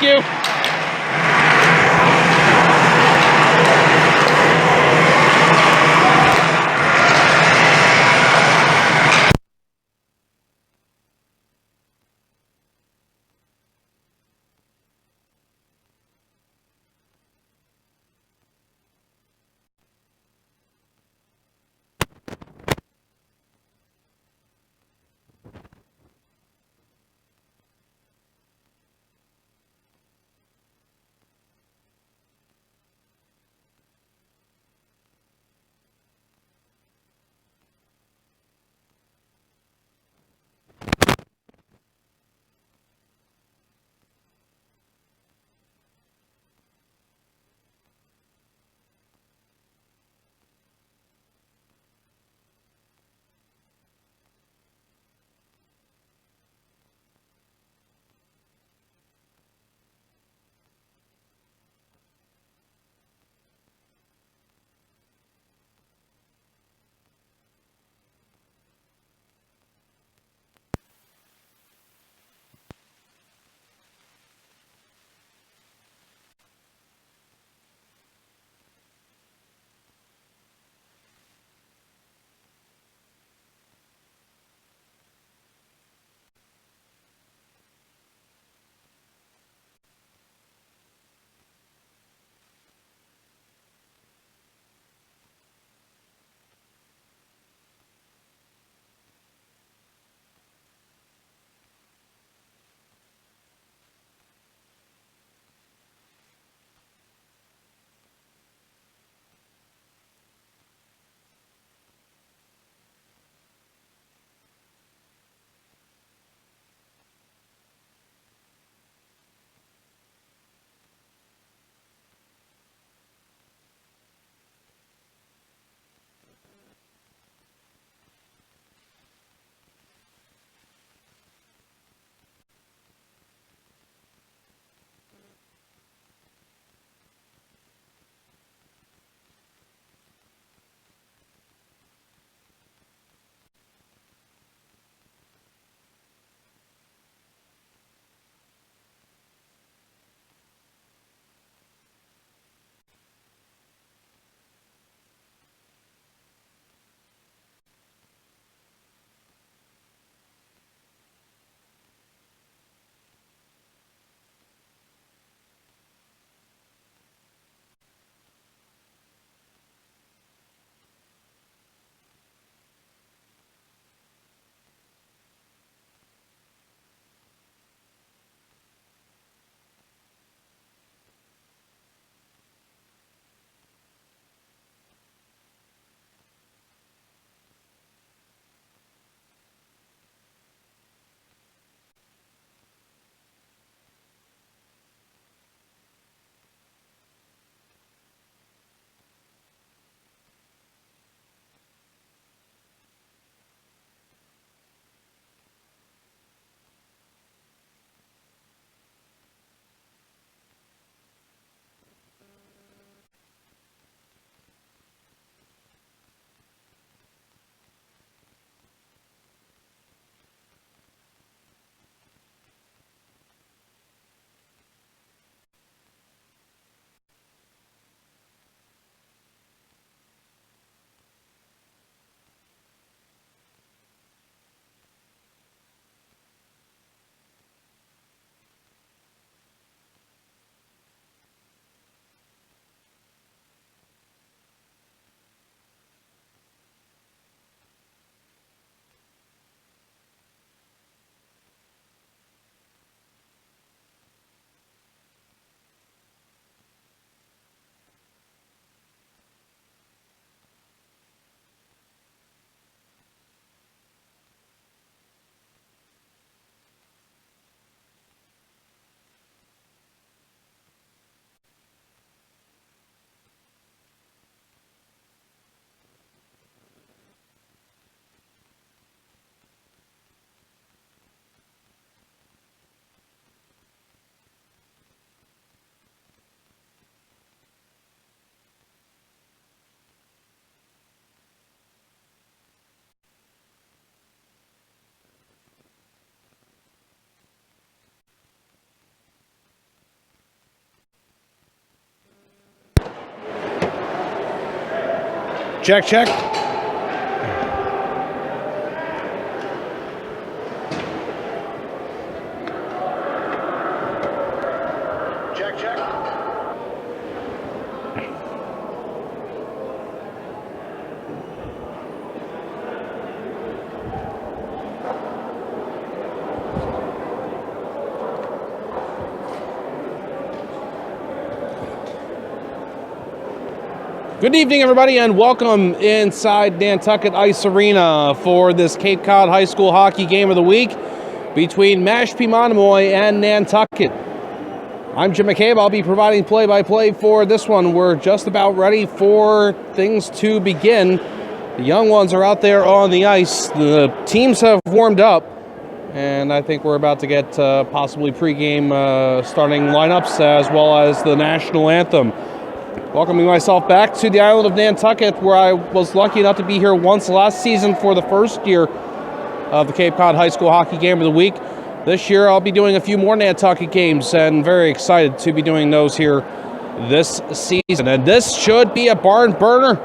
Thank you. Check, check. Check, check. Good evening, everybody, and welcome inside Nantucket Ice Arena for this Cape Cod High School Hockey Game of the Week between Mashpee, Monomoy, and Nantucket. I'm Jim McCabe. I'll be providing play-by-play for this one. We're just about ready for things to begin. The young ones are out there on the ice. The teams have warmed up, and I think we're about to get possibly pregame starting lineups as well as the national anthem. Welcoming myself back to the island of Nantucket, where I was lucky enough to be here once last season for the first year of the Cape Cod High School Hockey Game of the Week. This year I'll be doing a few more Nantucket games, and very excited to be doing those here this season. And this should be a barn burner.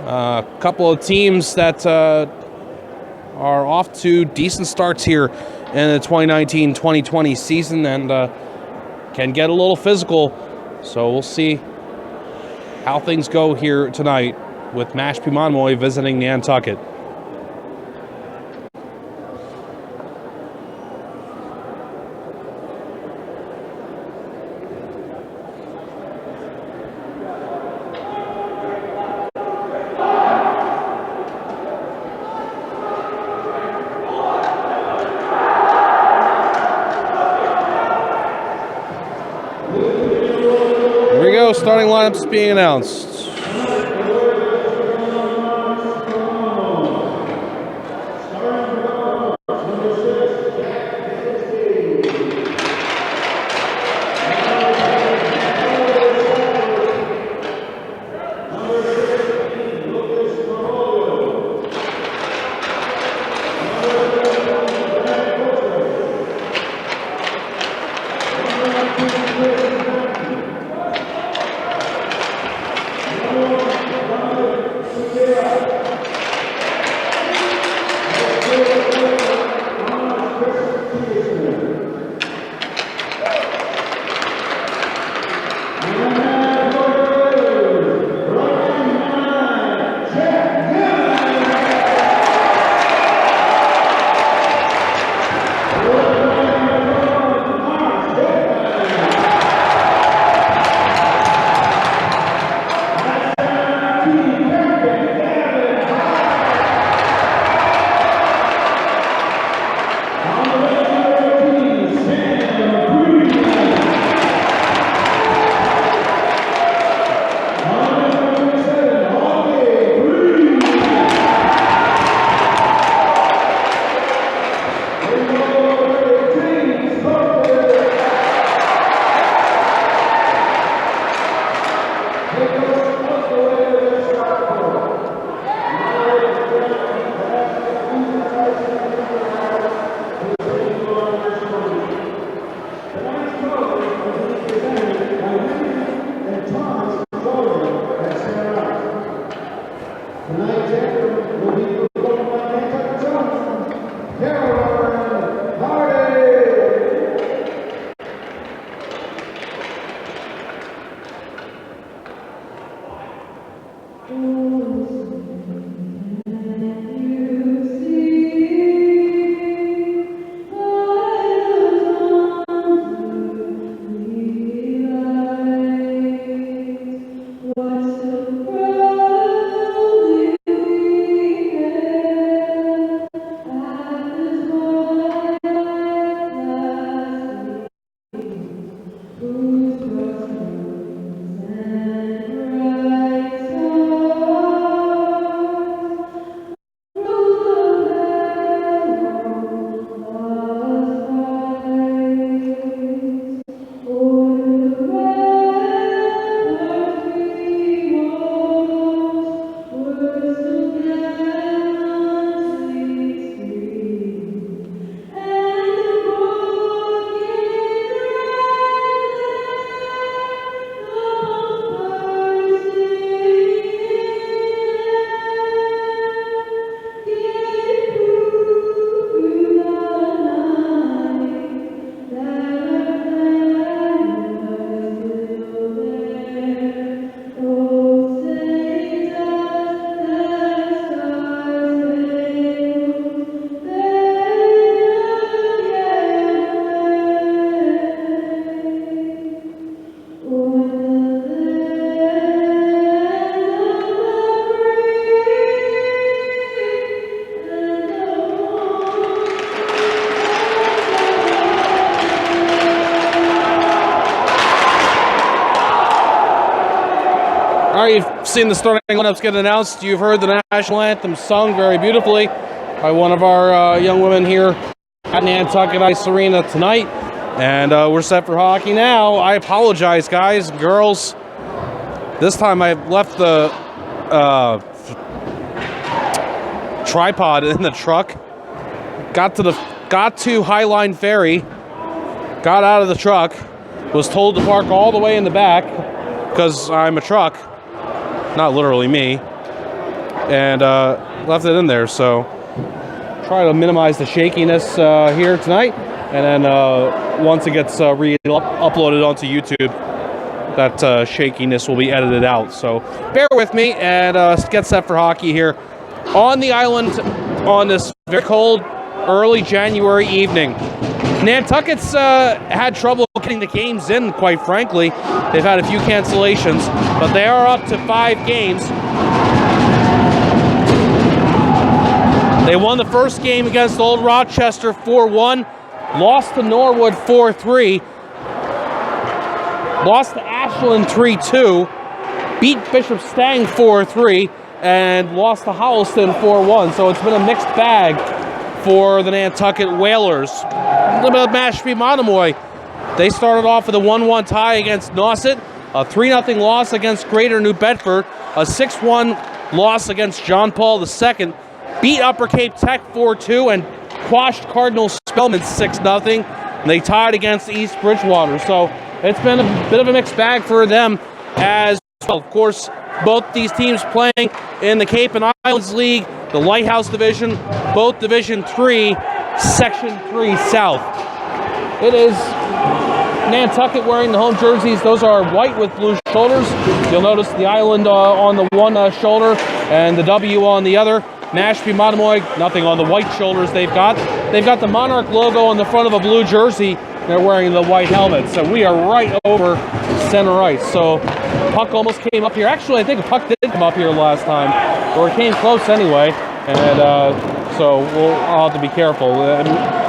A couple of teams that are off to decent starts here in the 2019-2020 season and can get a little physical. So we'll see how things go here tonight with Mashpee Monomoy visiting Nantucket. Here we go, starting lineups being announced. All right, you've seen the starting lineups get announced. You've heard the national anthem sung very beautifully by one of our young women here at Nantucket Ice Arena tonight. And we're set for hockey now. I apologize, guys and girls. This time I left the tripod in the truck. Got to Highline Ferry. Got out of the truck. Was told to park all the way in the back because I'm a truck. Not literally me, and left it in there. So try to minimize the shakiness here tonight, and then once it gets uploaded onto YouTube, that shakiness will be edited out. So bear with me, and get set for hockey here on the island on this very cold early January evening. Nantucket's had trouble getting the games in, quite frankly. They've had a few cancellations, but they are up to 5 games. They won the first game against Old Rochester 4-1, lost to Norwood 4-3, lost to Ashland 3-2, beat Bishop Stang 4-3, and lost to Howellston 4-1. So it's been a mixed bag for the Nantucket Whalers. The Mashpee Monomoy, they started off with a 1-1 tie against Nauset, a 3-0 loss against Greater New Bedford, a 6-1 loss against John Paul II, beat Upper Cape Tech 4-2, and quashed Cardinal Spellman 6-0. And they tied against East Bridgewater. So it's been a bit of a mixed bag for them as well. Of course, both these teams playing in the Cape and Islands League, the Lighthouse Division, both Division 3, Section 3 South. It is Nantucket wearing the home jerseys. Those are white with blue shoulders. You'll notice the island on the one shoulder and the W on the other. Mashpee Monomoy, nothing on the white shoulders they've got. They've got the Monarch logo on the front of a blue jersey. They're wearing the white helmet. So we are right over center ice. So puck almost came up here. Actually, I think a puck did come up here last time, or it came close anyway. And so I'll have to be careful.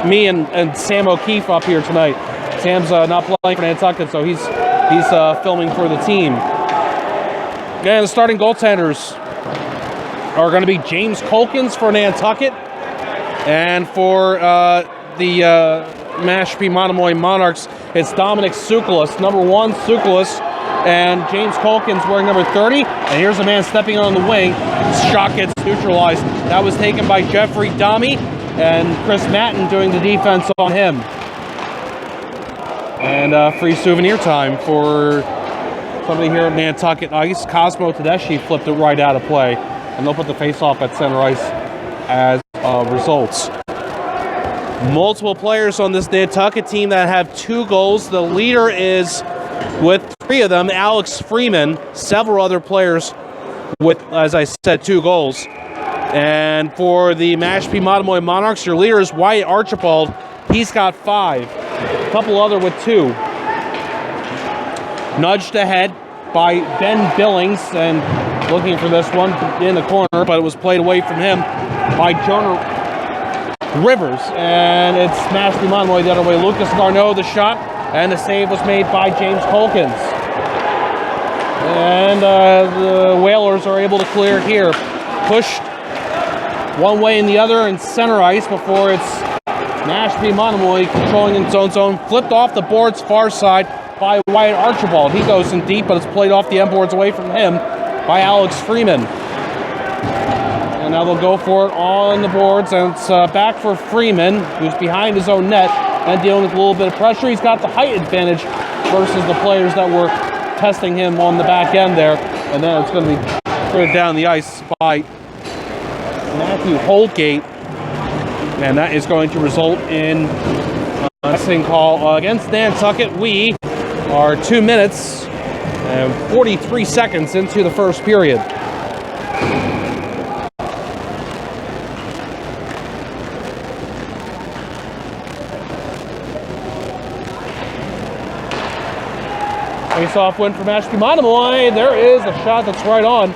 Me and Sam O'Keefe up here tonight. Sam's not playing for Nantucket, so he's filming for the team. And the starting goaltenders are going to be James Colkins for Nantucket, and for the Mashpee Monomoy Monarchs, it's Dominic Tsoukalas, number 1 Tsoukalas, and James Colkins wearing number 30. And here's a man stepping on the wing. Shot gets neutralized. That was taken by Jeffrey Domi, and Chris Matten doing the defense on him. And free souvenir time for somebody here at Nantucket Ice. Cosmo Tedeschi flipped it right out of play, and they'll put the face-off at center ice as results. Multiple players on this Nantucket team that have 2 goals. The leader is, with 3 of them, Alex Freeman. Several other players with, as I said, 2 goals. And for the Mashpee Monomoy Monarchs, your leader is Wyatt Archibald. He's got 5. A couple other with 2. Nudged ahead by Ben Billings, and looking for this one in the corner, but it was played away from him by Jonah Rivers. And it's Mashpee Monomoy the other way. Lucas Garneau the shot, and the save was made by James Colkins. And the Whalers are able to clear here. Pushed one way and the other in center ice before it's Mashpee Monomoy controlling in its own zone. Flipped off the boards far side by Wyatt Archibald. He goes in deep, but it's played off the end boards away from him by Alex Freeman. And now they'll go for it on the boards, and it's back for Freeman, who's behind his own net and dealing with a little bit of pressure. He's got the height advantage versus the players that were testing him on the back end there. And then it's going to be put down the ice by Matthew Holtgate, and that is going to result in a icing call against Nantucket. We are 2 minutes and 43 seconds into the first period. Face-off win for Mashpee Monomoy. There is a shot that's right on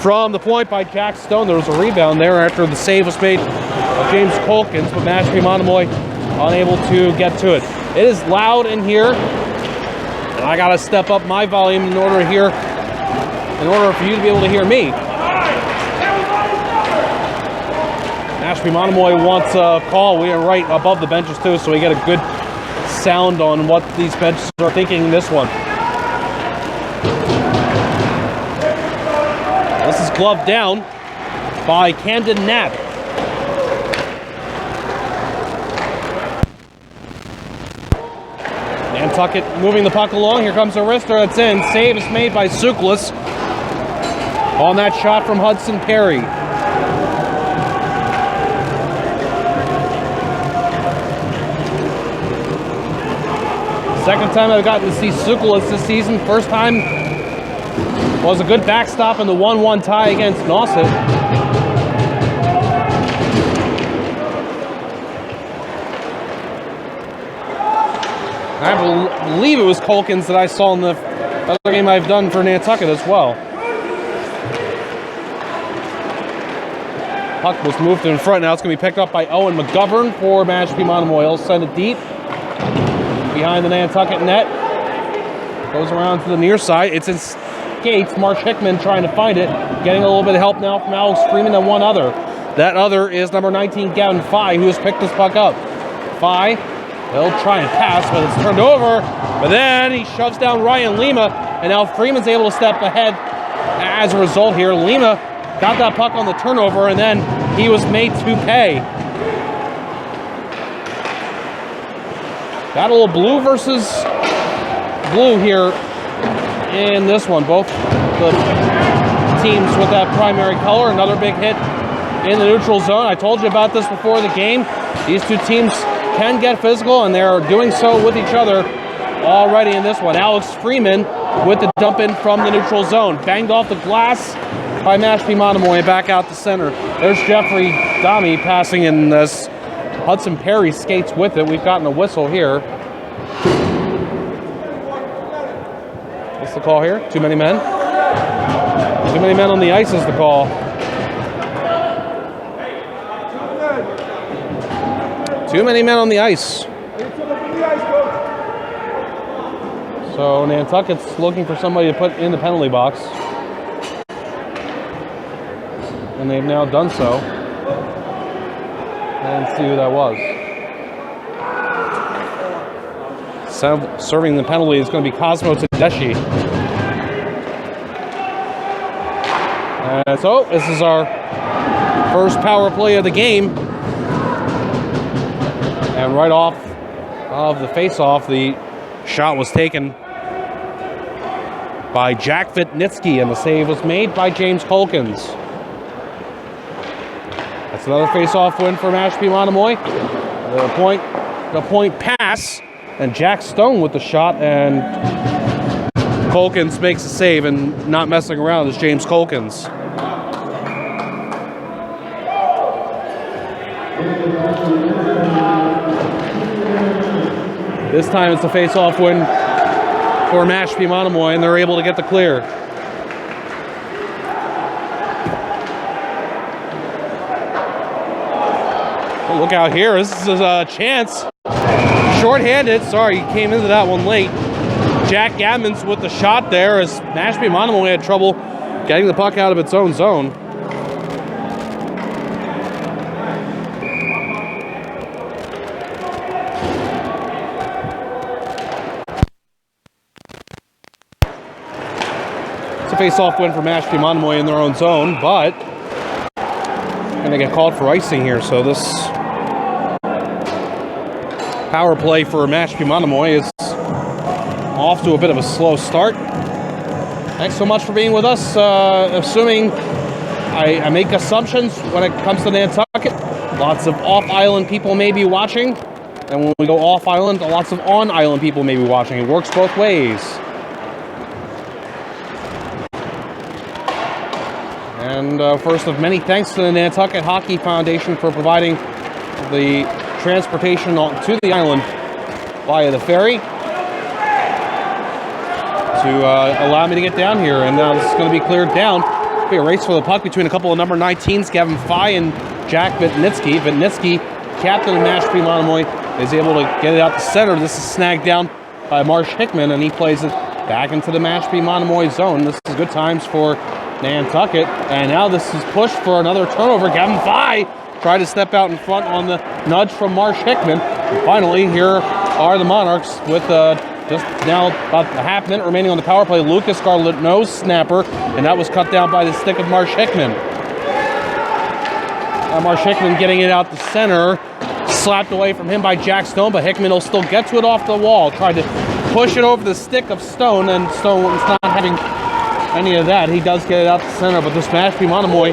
from the point by Jack Stone. There was a rebound there after the save was made by James Colkins, but Mashpee Monomoy unable to get to it. It is loud in here, and I gotta step up my volume in order to hear in order for you to be able to hear me. Mashpee Monomoy wants a call. We are right above the benches too, so we get a good sound on what these benches are thinking in this one. This is gloved down by Camden Knapp. Nantucket moving the puck along. Here comes a wrister. That's in. Save is made by Tsoukalas on that shot from Hudson Perry. Second time I've gotten to see Tsoukalas this season. First time was a good backstop in the 1-1 tie against Nauset. I believe it was Colkins that I saw in the other game I've done for Nantucket as well. Puck was moved in front. Now it's going to be picked up by Owen McGovern for Mashpee Monomoy. He'll send it deep behind the Nantucket net. Goes around to the near side. It's in skates. Marsh Hickman trying to find it. Getting a little bit of help now from Alex Freeman and one other. That other is number 19, Gavin Fye, who has picked this puck up. Fye, he'll try and pass, but it's turned over. But then he shoves down Ryan Lima, and now Freeman's able to step ahead as a result here. Lima got that puck on the turnover, and then he was made to pay. Got a little blue versus blue here in this one. Both the teams with that primary color. Another big hit in the neutral zone. I told you about this before the game. These two teams can get physical, and they're doing so with each other already in this one. Alex Freeman with the dump in from the neutral zone. Banged off the glass by Mashpee Monomoy back out to center. There's Jeffrey Domi passing in this. Hudson Perry skates with it. We've gotten a whistle here. What's the call here? Too many men? Too many men on the ice is the call. Too many men on the ice. So Nantucket's looking for somebody to put in the penalty box. And they've now done so. And see who that was. Serving the penalty is going to be Cosmo Tedeschi. And so this is our first power play of the game. And right off of the face-off, the shot was taken by Jack Vitnitsky, and the save was made by James Colkins. That's another face-off win for Mashpee Monomoy. The point pass, and Jack Stone with the shot, and Colkins makes a save, and not messing around is James Colkins. This time it's a face-off win for Mashpee Monomoy, and they're able to get the clear. Oh, look out here. This is a chance. Short-handed. Sorry, he came into that one late. Jack Gammons with the shot there as Mashpee Monomoy had trouble getting the puck out of its own zone. Face-off win for Mashpee Monomoy in their own zone, but going to get called for icing here. So this power play for Mashpee Monomoy is off to a bit of a slow start. Thanks so much for being with us. Assuming I make assumptions when it comes to Nantucket, lots of off-island people may be watching, and when we go off-island, lots of on-island people may be watching. It works both ways. And first of many thanks to the Nantucket Hockey Foundation for providing the transportation to the island via the ferry to allow me to get down here. And now this is going to be cleared down. It'll be a race for the puck between a couple of number 19s, Gavin Fye and Jack Vitnitsky. Vitnitsky, captain of Mashpee Monomoy, is able to get it out to center. This is snagged down by Marsh Hickman, and he plays it Back into the Mashpee Monomoy zone. This is good times for Nantucket. And now this is pushed for another turnover. Gavin Fye tried to step out in front on the nudge from Marsh Hickman. And finally, here are the Monarchs with just now about a half minute remaining on the power play. Lucas Scarlett nose snapper, and that was cut down by the stick of Marsh Hickman. Marsh Hickman getting it out the center. Slapped away from him by Jack Stone, but Hickman will still get to it off the wall. Tried to push it over the stick of Stone, and Stone is not having any of that. He does get it out the center, but this Mashpee Monomoy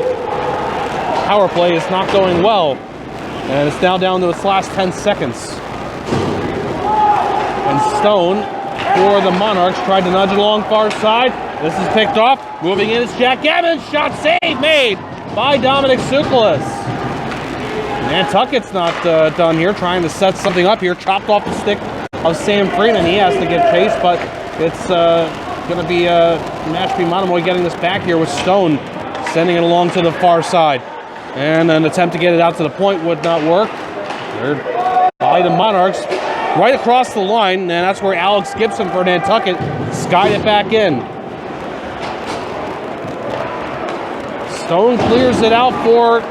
power play is not going well. And it's now down to its last 10 seconds. And Stone, for the Monarchs, tried to nudge it along far side. This is picked off. Moving in is Jack Gammon. Shot save made by Dominic Tsoukalos. Nantucket's not done here, trying to set something up here. Chopped off the stick of Sam Freeman. He has to get chased, but it's going to be Mashpee Monomoy getting this back here with Stone sending it along to the far side. And an attempt to get it out to the point would not work. They're by the Monarchs right across the line, and that's where Alex Gibson for Nantucket skied it back in. Stone clears it out for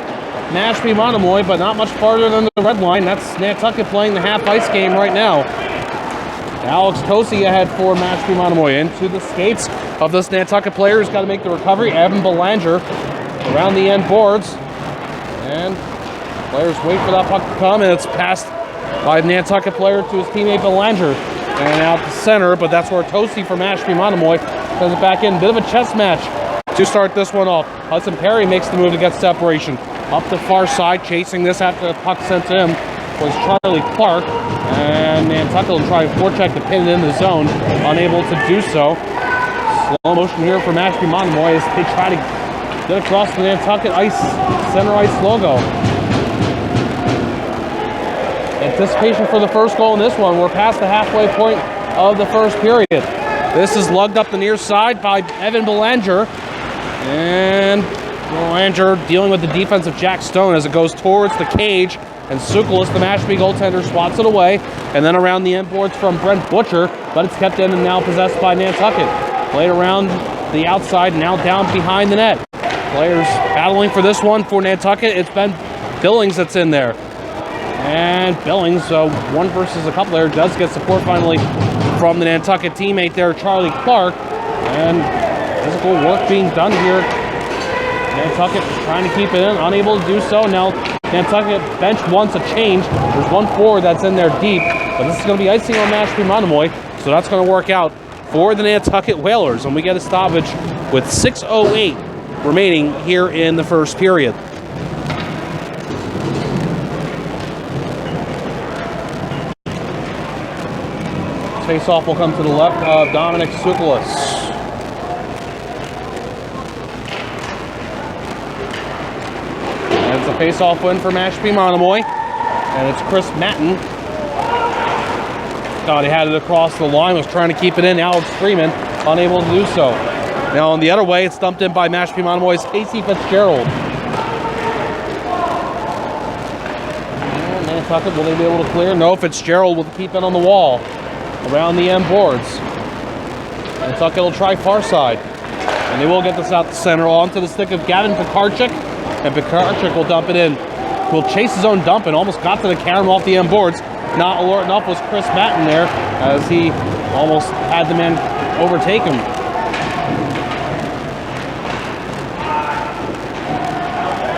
Mashpee Monomoy, but not much farther than the red line. That's Nantucket playing the half ice game right now. Alex Tosi ahead for Mashpee Monomoy. Into the skates of this Nantucket player who's got to make the recovery. Evan Belanger around the end boards. And players wait for that puck to come, and it's passed by the Nantucket player to his teammate Belanger. And out the center, but that's where Tosi for Mashpee Monomoy sends it back in. Bit of a chess match to start this one off. Hudson Perry makes the move to get separation. Up the far side, chasing this after the puck sent to him was Charlie Clark. And Nantucket will try to forecheck to pin it in the zone. Unable to do so. Slow motion here for Mashpee Monomoy as they try to get across the Nantucket ice, center ice logo. Anticipation for the first goal in this one. We're past the halfway point of the first period. This is lugged up the near side by Evan Belanger. And Belanger dealing with the defense of Jack Stone as it goes towards the cage. And Tsoukalos, the Mashpee goaltender, swats it away. And then around the end boards from Brent Butcher. But it's kept in and now possessed by Nantucket. Played around the outside, now down behind the net. Players battling for this one for Nantucket. It's Ben Billings that's in there. And Billings, one versus a couple there, does get support finally from the Nantucket teammate there, Charlie Clark. And physical work being done here. Nantucket trying to keep it in, unable to do so. Now Nantucket bench wants a change. There's one forward that's in there deep, but this is going to be icing on Mashpee Monomoy, so that's going to work out for the Nantucket Whalers. And we get a stoppage with 6:08 remaining here in the first period. Face-off will come to the left of Dominic Tsoukalos. And it's a face-off win for Mashpee Monomoy. And it's Chris Matten. Thought he had it across the line, was trying to keep it in. Alex Freeman unable to do so. Now on the other way, it's dumped in by Mashpee Monomoy's Casey Fitzgerald. And Nantucket, will they be able to clear? No, Fitzgerald will keep it on the wall. Around the end boards. Nantucket will try far side. And they will get this out the center onto the stick of Gavin Pekarchik. And Pekarchik will dump it in. Will chase his own dump and almost got to the carom off the end boards. Not alert enough was Chris Matten there as he almost had the man overtake him.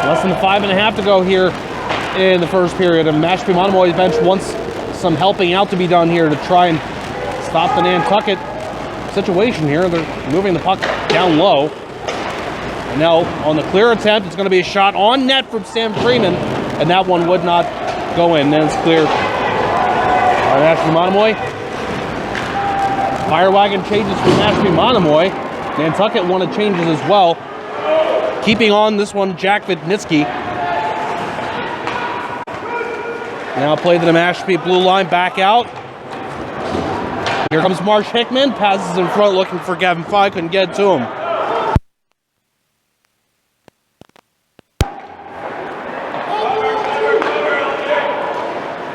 Less than 5.5 to go here in the first period. And Mashpee Monomoy's bench wants some helping out to be done here to try and stop the Nantucket situation here. They're moving the puck down low. And now on the clear attempt, it's going to be a shot on net from Sam Freeman. And that one would not go in. Then it's cleared by Mashpee Monomoy. Fire wagon changes for Mashpee Monomoy. Nantucket wanted changes as well. Keeping on this one, Jack Vidnitsky. Now play to the Mashpee blue line, back out. Here comes Marsh Hickman, passes in front looking for Gavin Fye, couldn't get to him.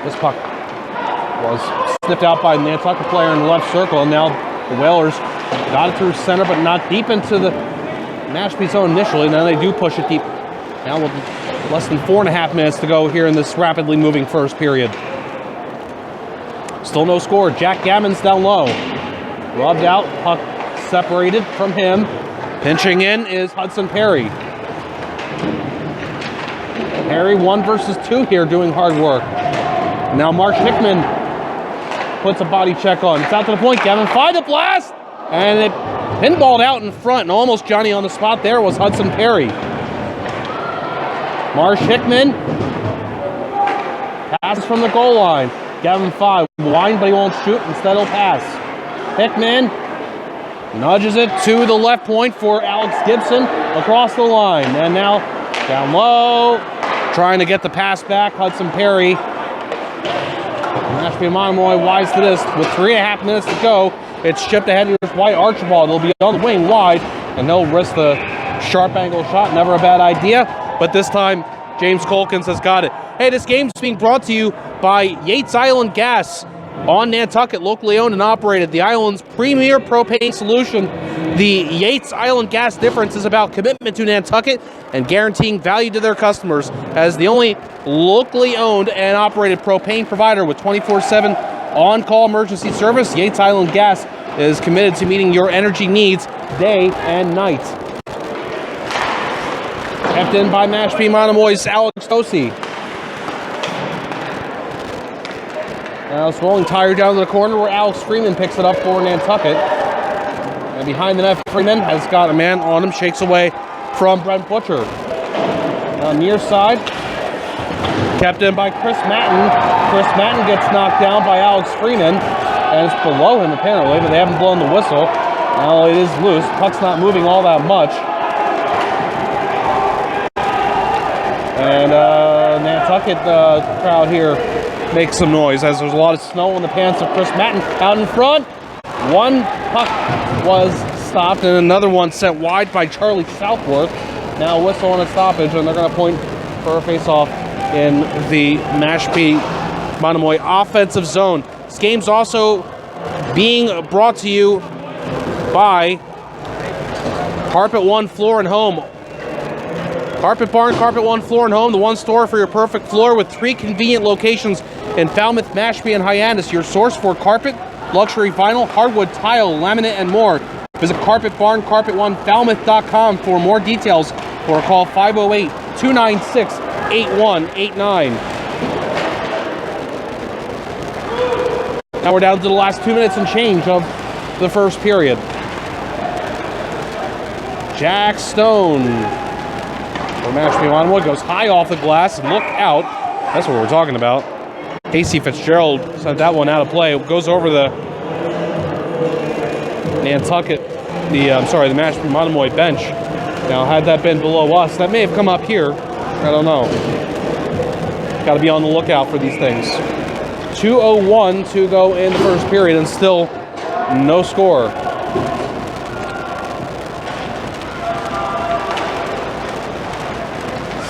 This puck was snipped out by the Nantucket player in the left circle, and now the Whalers Got it through center, but not deep into the Mashpee zone initially. Now they do push it deep. Now with less than 4.5 minutes to go here in this rapidly moving first period. Still no score. Jack Gammons down low. Rubbed out, puck separated from him. Pinching in is Hudson Perry. Perry 1 versus 2 here doing hard work. Now Mark Hickman puts a body check on. It's out to the point. Gavin finds the blast! And it pinballed out in front, and almost Johnny on the spot there was Hudson Perry. Marsh Hickman passes from the goal line. Gavin Fye wide, but he won't shoot. Instead, he'll pass. Hickman nudges it to the left point for Alex Gibson across the line. And now down low, trying to get the pass back, Hudson Perry. Mashpee and Monomoy wise to this. With 3.5 minutes to go, it's chipped ahead. Here's White Archibald. It'll be on the wing wide, and they'll risk the sharp angle shot. Never a bad idea, but this time James Colkins has got it. Hey, this game's being brought to you by Yates Island Gas on Nantucket, locally owned and operated. The island's premier propane solution. The Yates Island Gas difference is about commitment to Nantucket and guaranteeing value to their customers. As the only locally owned and operated propane provider with 24/7 on-call emergency service, Yates Island Gas is committed to meeting your energy needs day and night. Kept in by Mashpee Monomoy's Alex Tosi. Now it's rolling tire down to the corner where Alex Freeman picks it up for Nantucket. And behind the net, Freeman has got a man on him, shakes away from Brent Butcher. Now near side, kept in by Chris Matten. Chris Matten gets knocked down by Alex Freeman, and it's below him apparently, but they haven't blown the whistle. Now it is loose. Puck's not moving all that much. And Nantucket crowd here makes some noise as there's a lot of snow on the pants of Chris Matten out in front. One puck was stopped and another one sent wide by Charlie Southworth. Now whistle on a stoppage, and they're going to point for a face-off in the Mashpee Monomoy offensive zone. This game's also being brought to you by Carpet One Floor and Home. Carpet Barn, Carpet One Floor and Home, the one store for your perfect floor with 3 convenient locations in Falmouth, Mashpee, and Hyannis. Your source for carpet, luxury vinyl, hardwood, tile, laminate, and more. Visit Carpet Barn, CarpetOneFalmouth.com for more details or call 508-296-8189. Now we're down to the last 2 minutes and change of the first period. Jack Stone for Mashpee Monomoy goes high off the glass and look out. That's what we're talking about. Casey Fitzgerald sent that one out of play. It goes over the Nantucket, the Mashpee Monomoy bench. Now, had that been below us, that may have come up here. I don't know. Got to be on the lookout for these things. 2:01 to go in the first period, and still no score.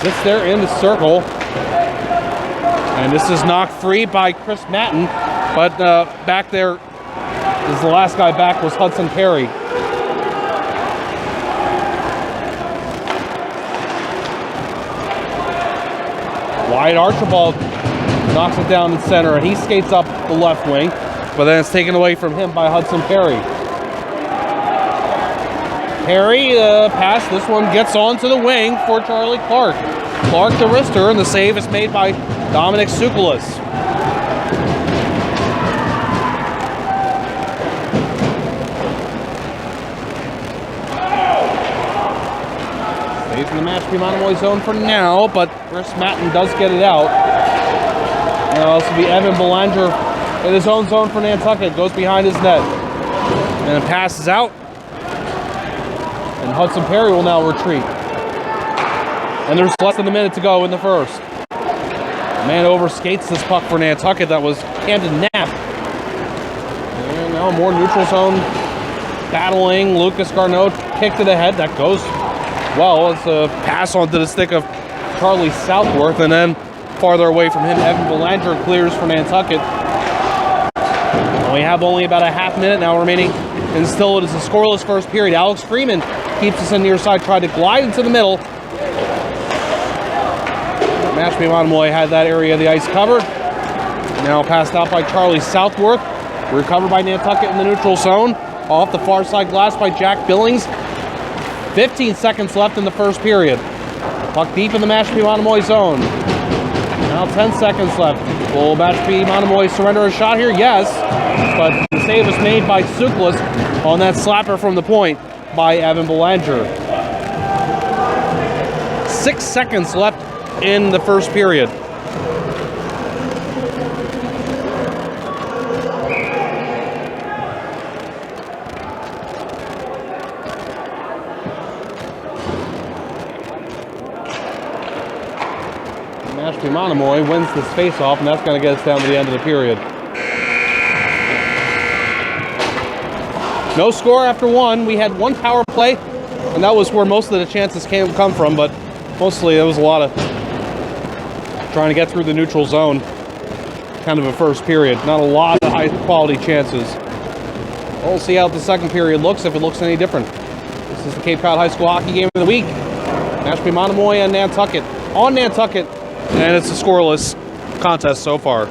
Sits there in the circle. And this is knocked free by Chris Matten. But back there is the last guy back was Hudson Perry. Wyatt Archibald knocks it down in center, and he skates up the left wing. But then it's taken away from him by Hudson Perry. Perry pass, this one gets onto the wing for Charlie Clark. Clark the wrister, and the save is made by Dominic Tsoukalas. Stays in the Mashpee Monomoy zone for now, but Chris Matten does get it out. Now this will be Evan Belanger in his own zone for Nantucket. Goes behind his net. And it passes out. And Hudson Perry will now retreat. And there's less than a minute to go in the first. Man overskates this puck for Nantucket. That was Camden Knapp. And now more neutral zone battling. Lucas Garneau kicked it ahead. That goes well. It's a pass onto the stick of Charlie Southworth. And then farther away from him, Evan Belanger clears for Nantucket. And we have only about a half minute now remaining and still it is a scoreless first period. Alex Freeman keeps us in near side, tried to glide into the middle. Mashpee Monomoy had that area of the ice covered. Now passed out by Charlie Southworth. Recovered by Nantucket in the neutral zone. Off the far side glass by Jack Billings. 15 seconds left in the first period. Puck deep in the Mashpee Monomoy zone. Now 10 seconds left. Will Mashpee Monomoy surrender a shot here? Yes. But the save was made by Suklis on that slapper from the point by Evan Belanger. 6 seconds left in the first period. Mashpee Monomoy wins this face-off, and that's going to get us down to the end of the period. No score after one. We had one power play, and that was where most of the chances come from, but mostly it was a lot of trying to get through the neutral zone. Kind of a first period. Not a lot of high-quality chances. We'll see how the second period looks, if it looks any different. This is the Cape Cod High School Hockey Game of the Week. Mashpee Monomoy and Nantucket. On Nantucket, and it's a scoreless contest so far.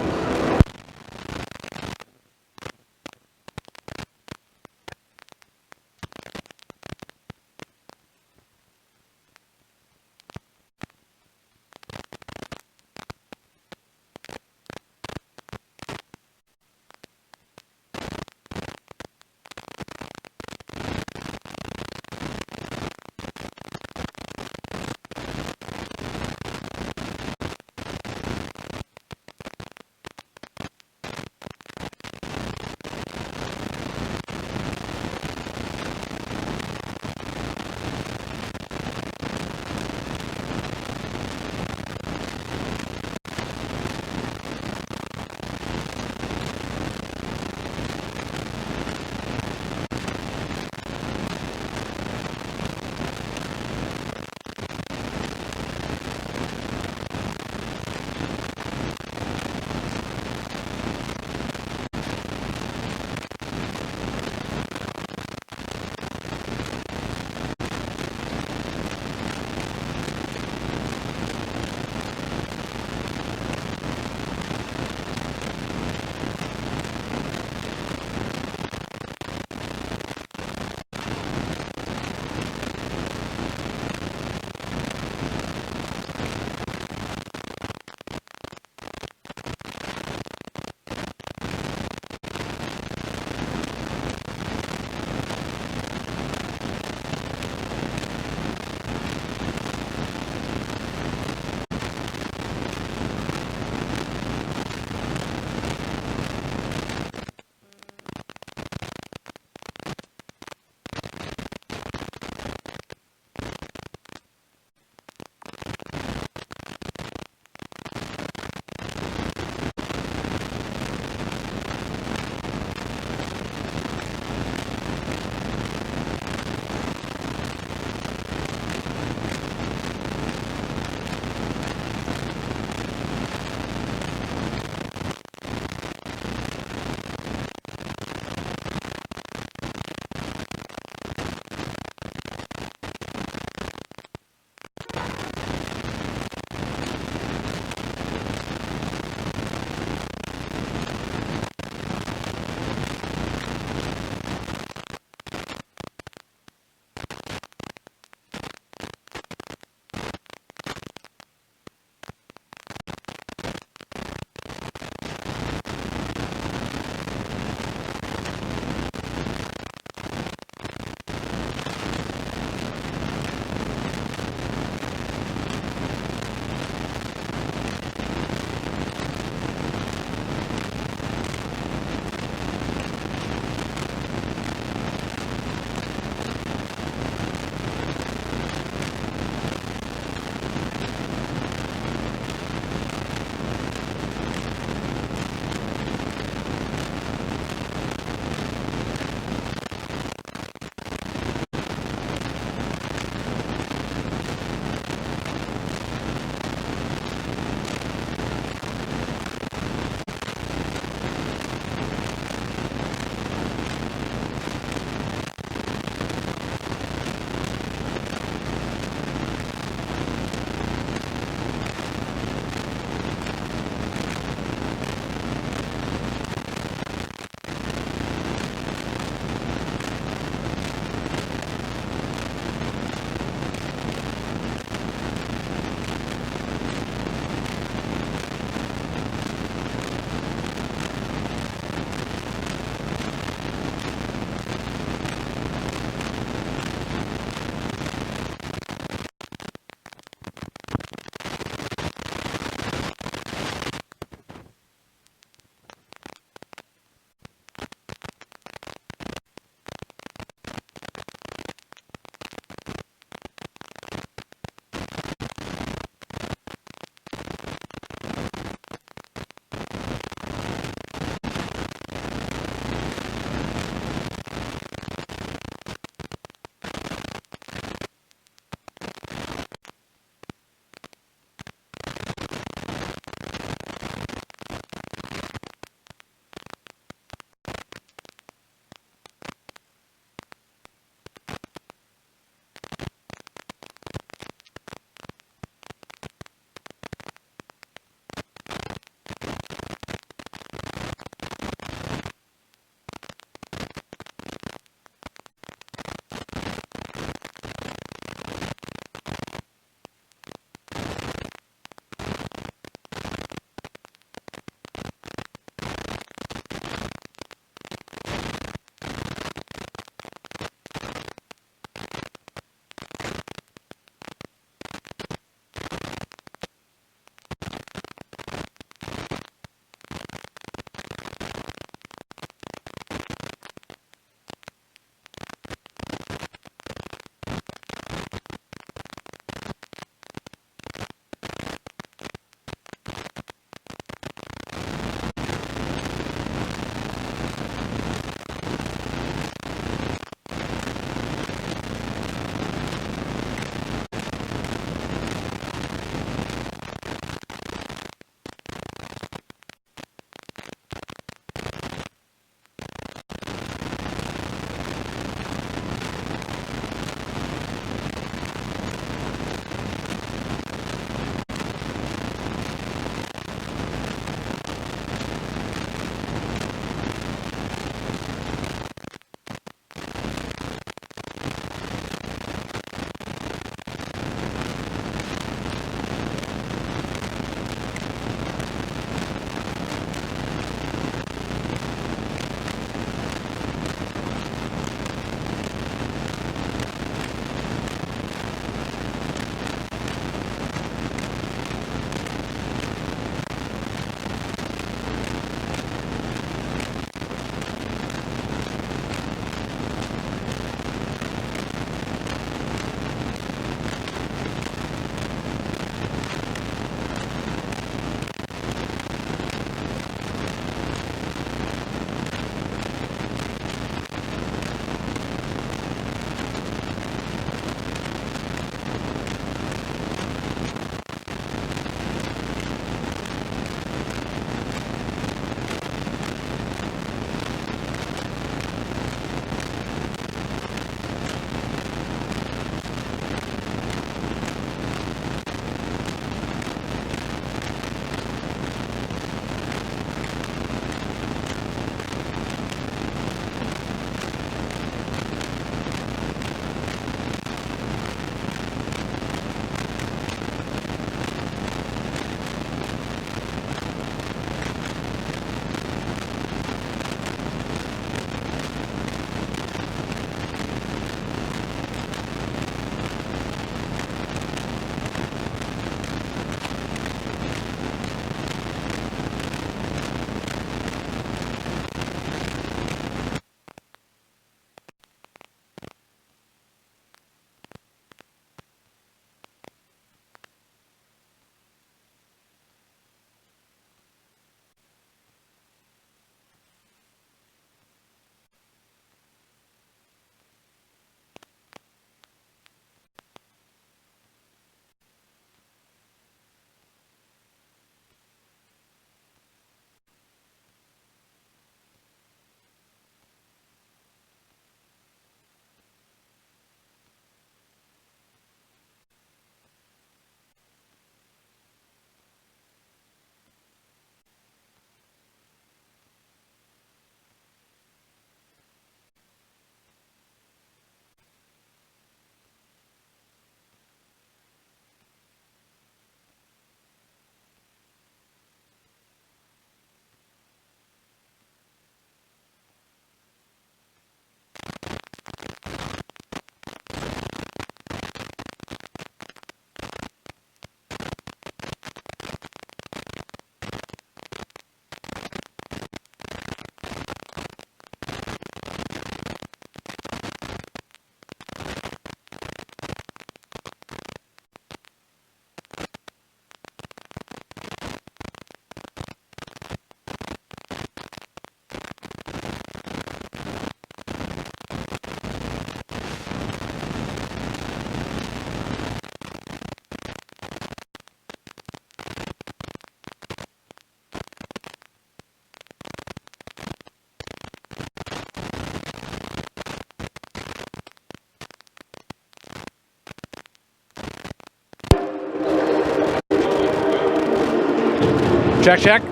Check, check.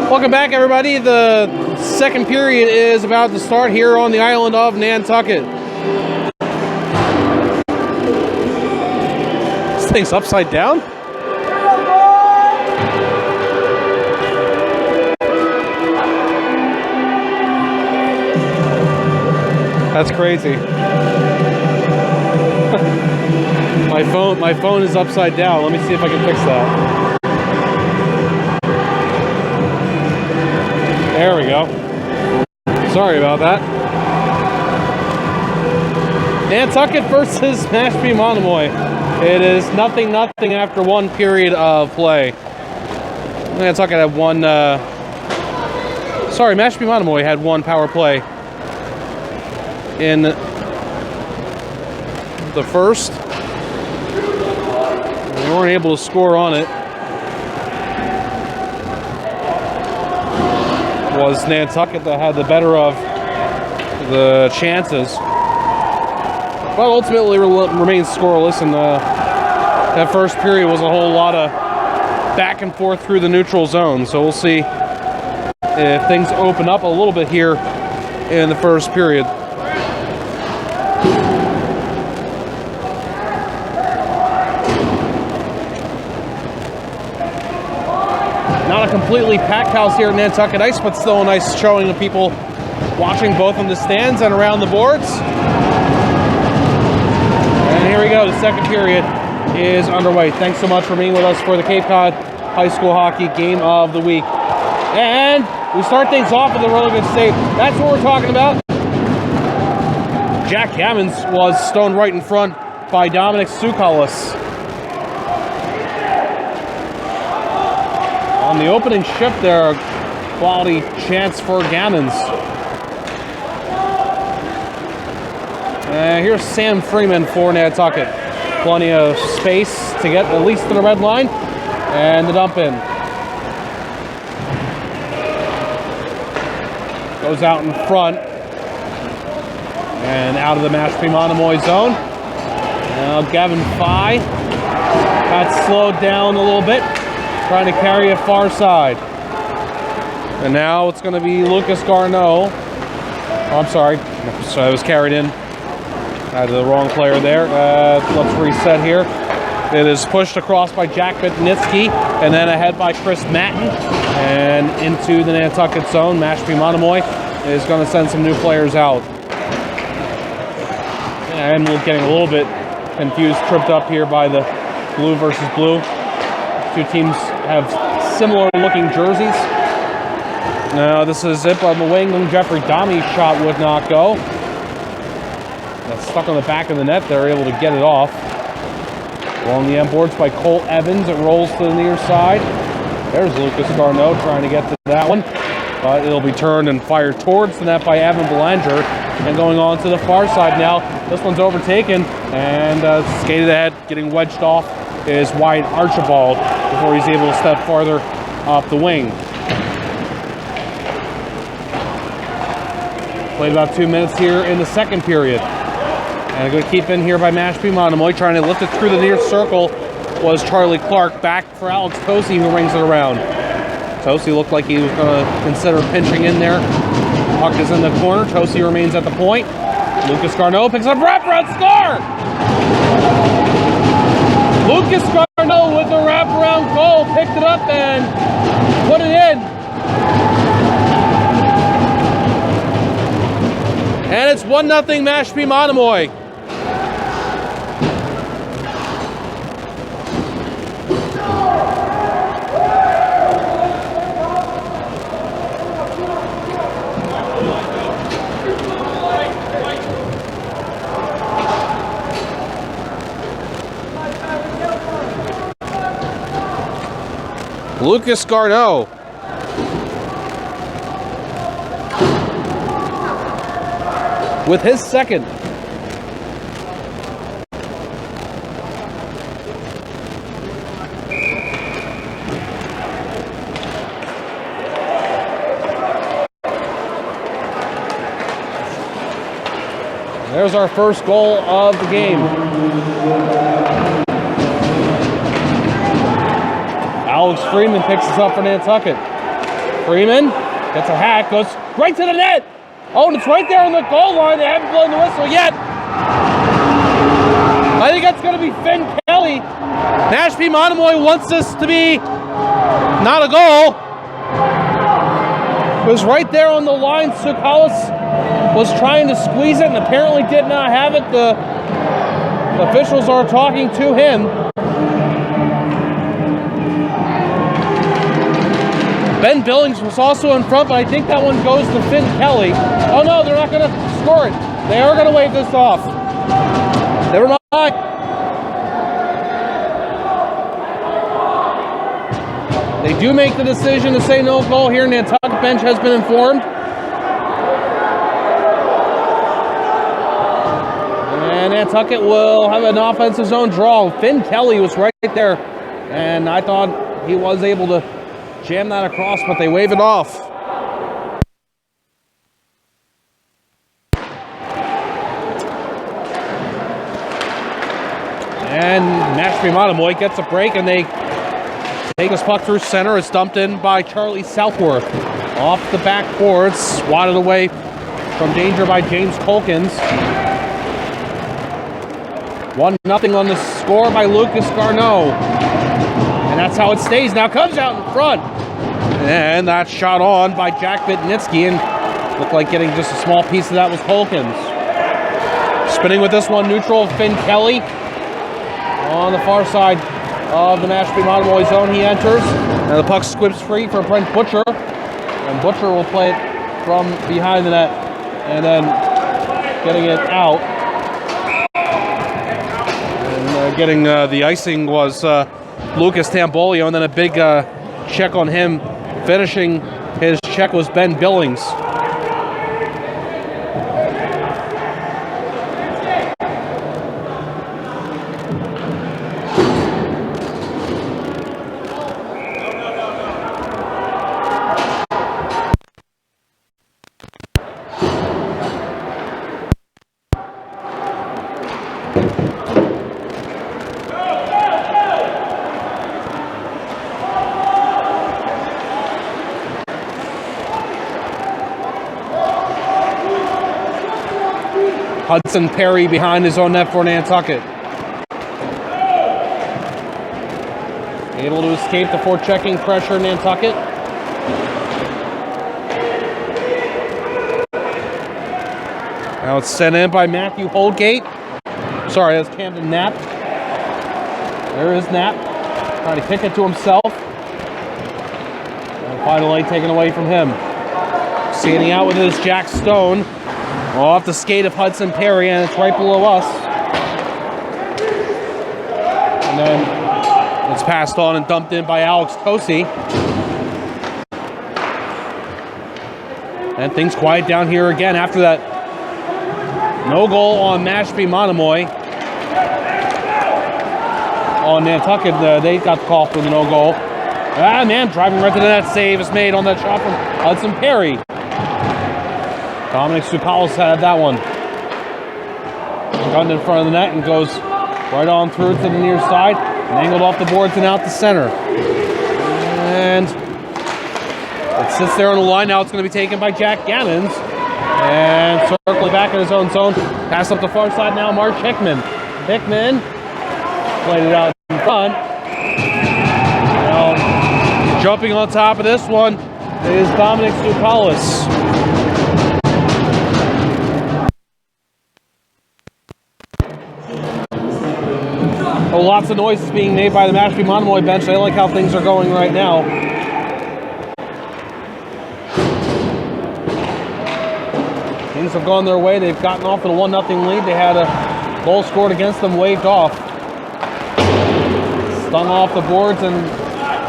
Welcome back, everybody. The second period is about to start here on the island of Nantucket. This thing's upside down? That's crazy. My phone is upside down. Let me see if I can fix that. There we go. Sorry about that. Nantucket versus Mashpee Monomoy. It is 0-0 after one period of play. Nantucket had one. Sorry, Mashpee Monomoy had one power play in the first. They weren't able to score on it. Was Nantucket that had the better of the chances, but ultimately remains scoreless. And that first period was a whole lot of back and forth through the neutral zone. So we'll see if things open up a little bit here in the first period. Not a completely packed house here at Nantucket Ice, but still a nice showing of people watching both in the stands and around the boards. And here we go, the second period is underway. Thanks so much for being with us for the Cape Cod High School Hockey Game of the Week. And we start things off with a really good save. That's what we're talking about. Jack Gammons was stoned right in front by Dominic Sukalis. On the opening shift there, quality chance for Gammons. Here's Sam Freeman for Nantucket. Plenty of space to get at least to the red line. And the dump in. Goes out in front. And out of the Mashpee Monomoy zone. Now Gavin Fye got slowed down a little bit, trying to carry it far side. And now it's going to be Lucas Garneau. Oh, I'm sorry. So I was carried in. I had the wrong player there. Let's reset here. It is pushed across by Jack Bitnitsky, and then ahead by Chris Matten. And into the Nantucket zone. Mashpee Monomoy is going to send some new players out. And we're getting a little bit confused, tripped up here by the blue versus blue. Two teams have similar looking jerseys. Now this is it by the wing. Jeffrey Dommy's shot would not go. That's stuck on the back of the net. They're able to get it off. Along the end boards by Cole Evans. It rolls to the near side. There's Lucas Garneau trying to get to that one. But it'll be turned and fired towards the net by Evan Belanger. And going on to the far side now. This one's overtaken and skated ahead, getting wedged off is Wyatt Archibald before he's able to step farther off the wing. Played about 2 minutes here in the second period. And a good keep in here by Mashpee Monomoy. Trying to lift it through the near circle was Charlie Clark. Back for Alex Tosi, who rings it around. Tosi looked like he was going to consider pinching in there. Puck is in the corner. Tosi remains at the point. Lucas Garneau picks up wraparound score! Lucas Garneau with the wraparound goal. Picked it up and put it in. And it's 1-0 Mashpee Monomoy. Lucas Garneau. with his second. There's our first goal of the game. Alex Freeman picks us up for Nantucket. Freeman gets a hack, goes right to the net. Oh, and it's right there on the goal line. They haven't blown the whistle yet. I think that's going to be Finn Kelly. Mashpee Monomoy wants this to be not a goal. It was right there on the line. Sukalis was trying to squeeze it and apparently did not have it. The officials are talking to him. Ben Billings was also in front, but I think that one goes to Finn Kelly. Oh no, they're not going to score it. They are going to wave this off. Never mind. They do make the decision to say no goal here. Nantucket bench has been informed. And Nantucket will have an offensive zone draw. Finn Kelly was right there, and I thought he was able to jam that across, but they wave it off. And Mashpee Monomoy gets a break, and they take this puck through center. It's dumped in by Charlie Southworth. Off the backboard, swatted away from danger by James Colkins. 1-0 on the score by Lucas Garneau. And that's how it stays. Now comes out in front. And that shot on by Jack Bitnitsky, and looked like getting just a small piece of that was Colkins. Spinning with this one, neutral, Finn Kelly. On the far side of the Mashpee Monomoy zone, he enters. And the puck squibs free for Brent Butcher. And Butcher will play it from behind the net. And then getting it out. And getting the icing was Lucas Tambolio, and then a big check on him. Finishing his check was Ben Billings. Hudson Perry behind his own net for Nantucket. Able to escape the forechecking pressure, Nantucket. Now it's sent in by Matthew Holgate. Sorry, that's Camden Knapp. There is Knapp. Trying to kick it to himself. And finally taken away from him. Standing out with it is Jack Stone. Off the skate of Hudson Perry, and it's right below us. And then it's passed on and dumped in by Alex Tosi. And things quiet down here again after that no goal on Mashpee Monomoy. On Nantucket, they got the call for the no goal. Ah, man, driving right to the net. Save is made on that shot from Hudson Perry. Dominic Sukalis had that one. Gunned in front of the net and goes right on through to the near side. And angled off the boards and out the center. And it sits there on the line. Now it's going to be taken by Jack Gammons. And circling back in his own zone. Pass up the far side now, Mark Hickman. Hickman played it out in front. Now, jumping on top of this one is Dominic Sukalis. Oh, lots of noise is being made by the Mashpee Monomoy bench. They like how things are going right now. Things have gone their way. They've gotten off with a 1-0 lead. They had a goal scored against them, waved off. Stung off the boards and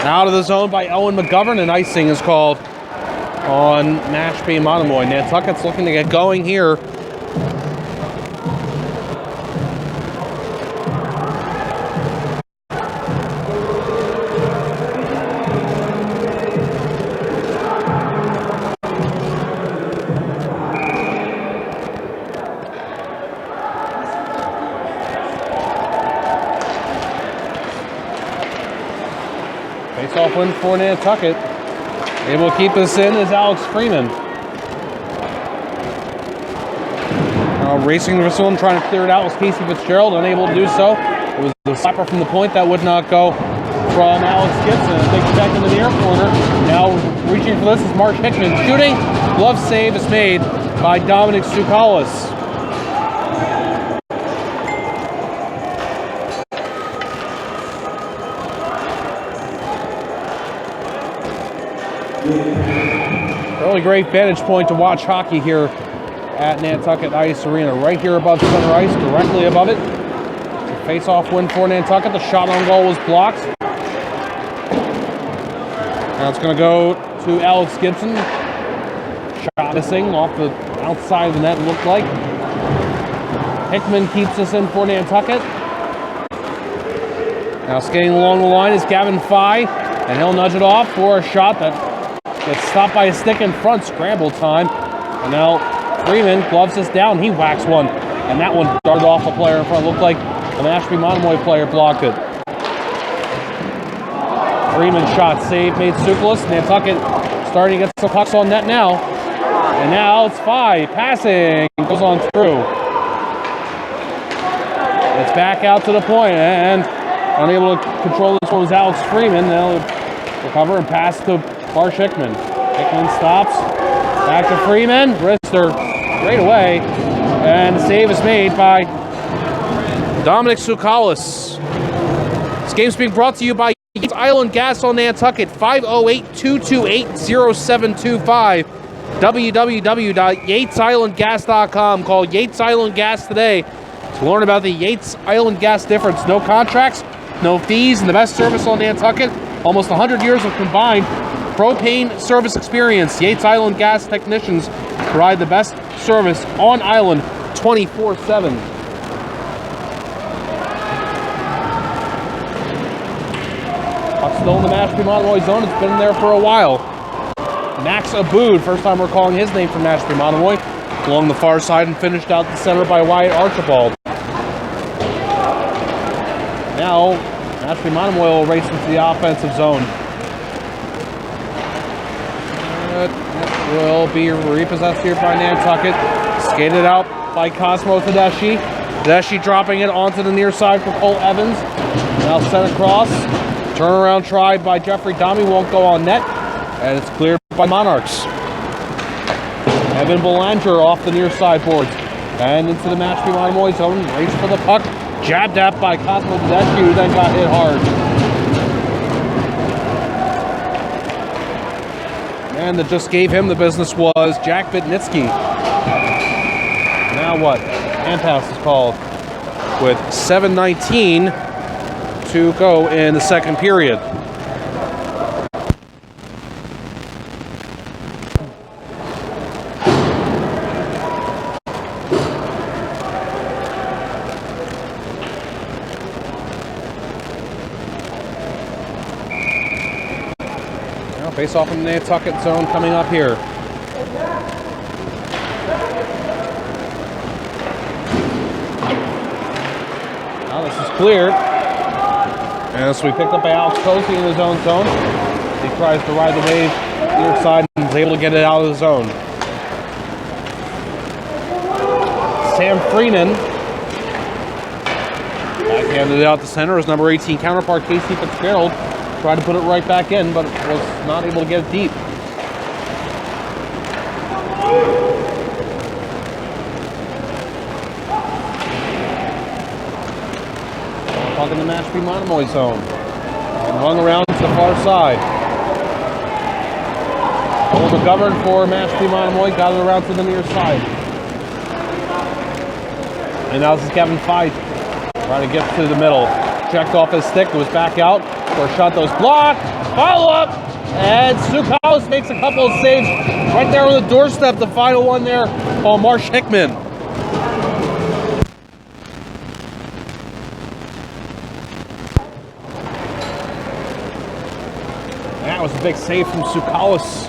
out of the zone by Owen McGovern, and icing is called on Mashpee Monomoy. Nantucket's looking to get going here Face-off win for Nantucket. Able to keep this in is Alex Freeman. Racing the zone, trying to clear it out was Casey Fitzgerald, unable to do so. It was the slapper from the point that would not go from Alex Gibson. A big check in the near corner. Now reaching for this is Mark Hickman. Shooting, glove save is made by Dominic Tsoukalis. Really great vantage point to watch hockey here at Nantucket Ice Arena. Right here above center ice, directly above it. It's a face-off win for Nantucket. The shot on goal was blocked. Now it's going to go to Alex Gibson. Shot missing off the outside of the net, it looked like. Hickman keeps this in for Nantucket. Now skating along the line is Gavin Fye, and he'll nudge it off for a shot that gets stopped by a stick in front. Scramble time. And now Freeman gloves this down. He whacks one. And that one darted off a player in front. Looked like the Mashpee Monomoy player blocked it. Freeman shot save made Tsoukalis. Nantucket starting to get some pucks on net now. And now it's Fye passing. Goes on through. It's back out to the point. And unable to control this one was Alex Freeman. They'll recover and pass to Marsh Hickman. Hickman stops. Back to Freeman. Wrister straight away. And the save is made by Dominic Tsoukalis. This game's being brought to you by Yates Island Gas on Nantucket. 508-228-0725. www.yatesislandgas.com. Call Yates Island Gas today to learn about the Yates Island Gas difference. No contracts, no fees, and the best service on Nantucket. Almost 100 years of combined propane service experience. Yates Island Gas technicians provide the best service on island 24/7. Puck still in the Mashpee Monomoy zone. It's been there for a while. Max Aboud, first time we're calling his name from Mashpee Monomoy, along the far side and finished out the center by Wyatt Archibald. Now, Mashpee Monomoy will race into the offensive zone. It will be repossessed here by Nantucket. Skated out by Cosmo Tedeschi. Tedeschi dropping it onto the near side for Cole Evans. Now sent across. Turnaround try by Jeffrey Domi won't go on net. And it's cleared by Monarchs. Evan Belanger off the near side boards. And into the Mashpee Monomoy zone. Race for the puck. Jabbed at by Cosmo Tedeschi, who then got hit hard. And that just gave him the business was Jack Bitnitsky. Now what? Hand pass is called with 7:19 to go in the second period. Face off in the Nantucket zone coming up here. Now this is cleared. And this will be picked up by Alex Cozy in his own zone. He tries to ride the wave near side and is able to get it out of the zone. Sam Freeman backhanded it out to center. His number 18 counterpart Casey Fitzgerald tried to put it right back in, but was not able to get it deep. Puck in the Mashpee Monomoy zone. And hung around to the far side. Hold McGovern for Mashpee Monomoy, got it around to the near side. And now this is Kevin Fye trying to get to the middle. Checked off his stick, it was back out. For a shot that was blocked. Follow up. And Tsoukalis makes a couple of saves right there on the doorstep. The final one there on Marsh Hickman. big save from Sukalis.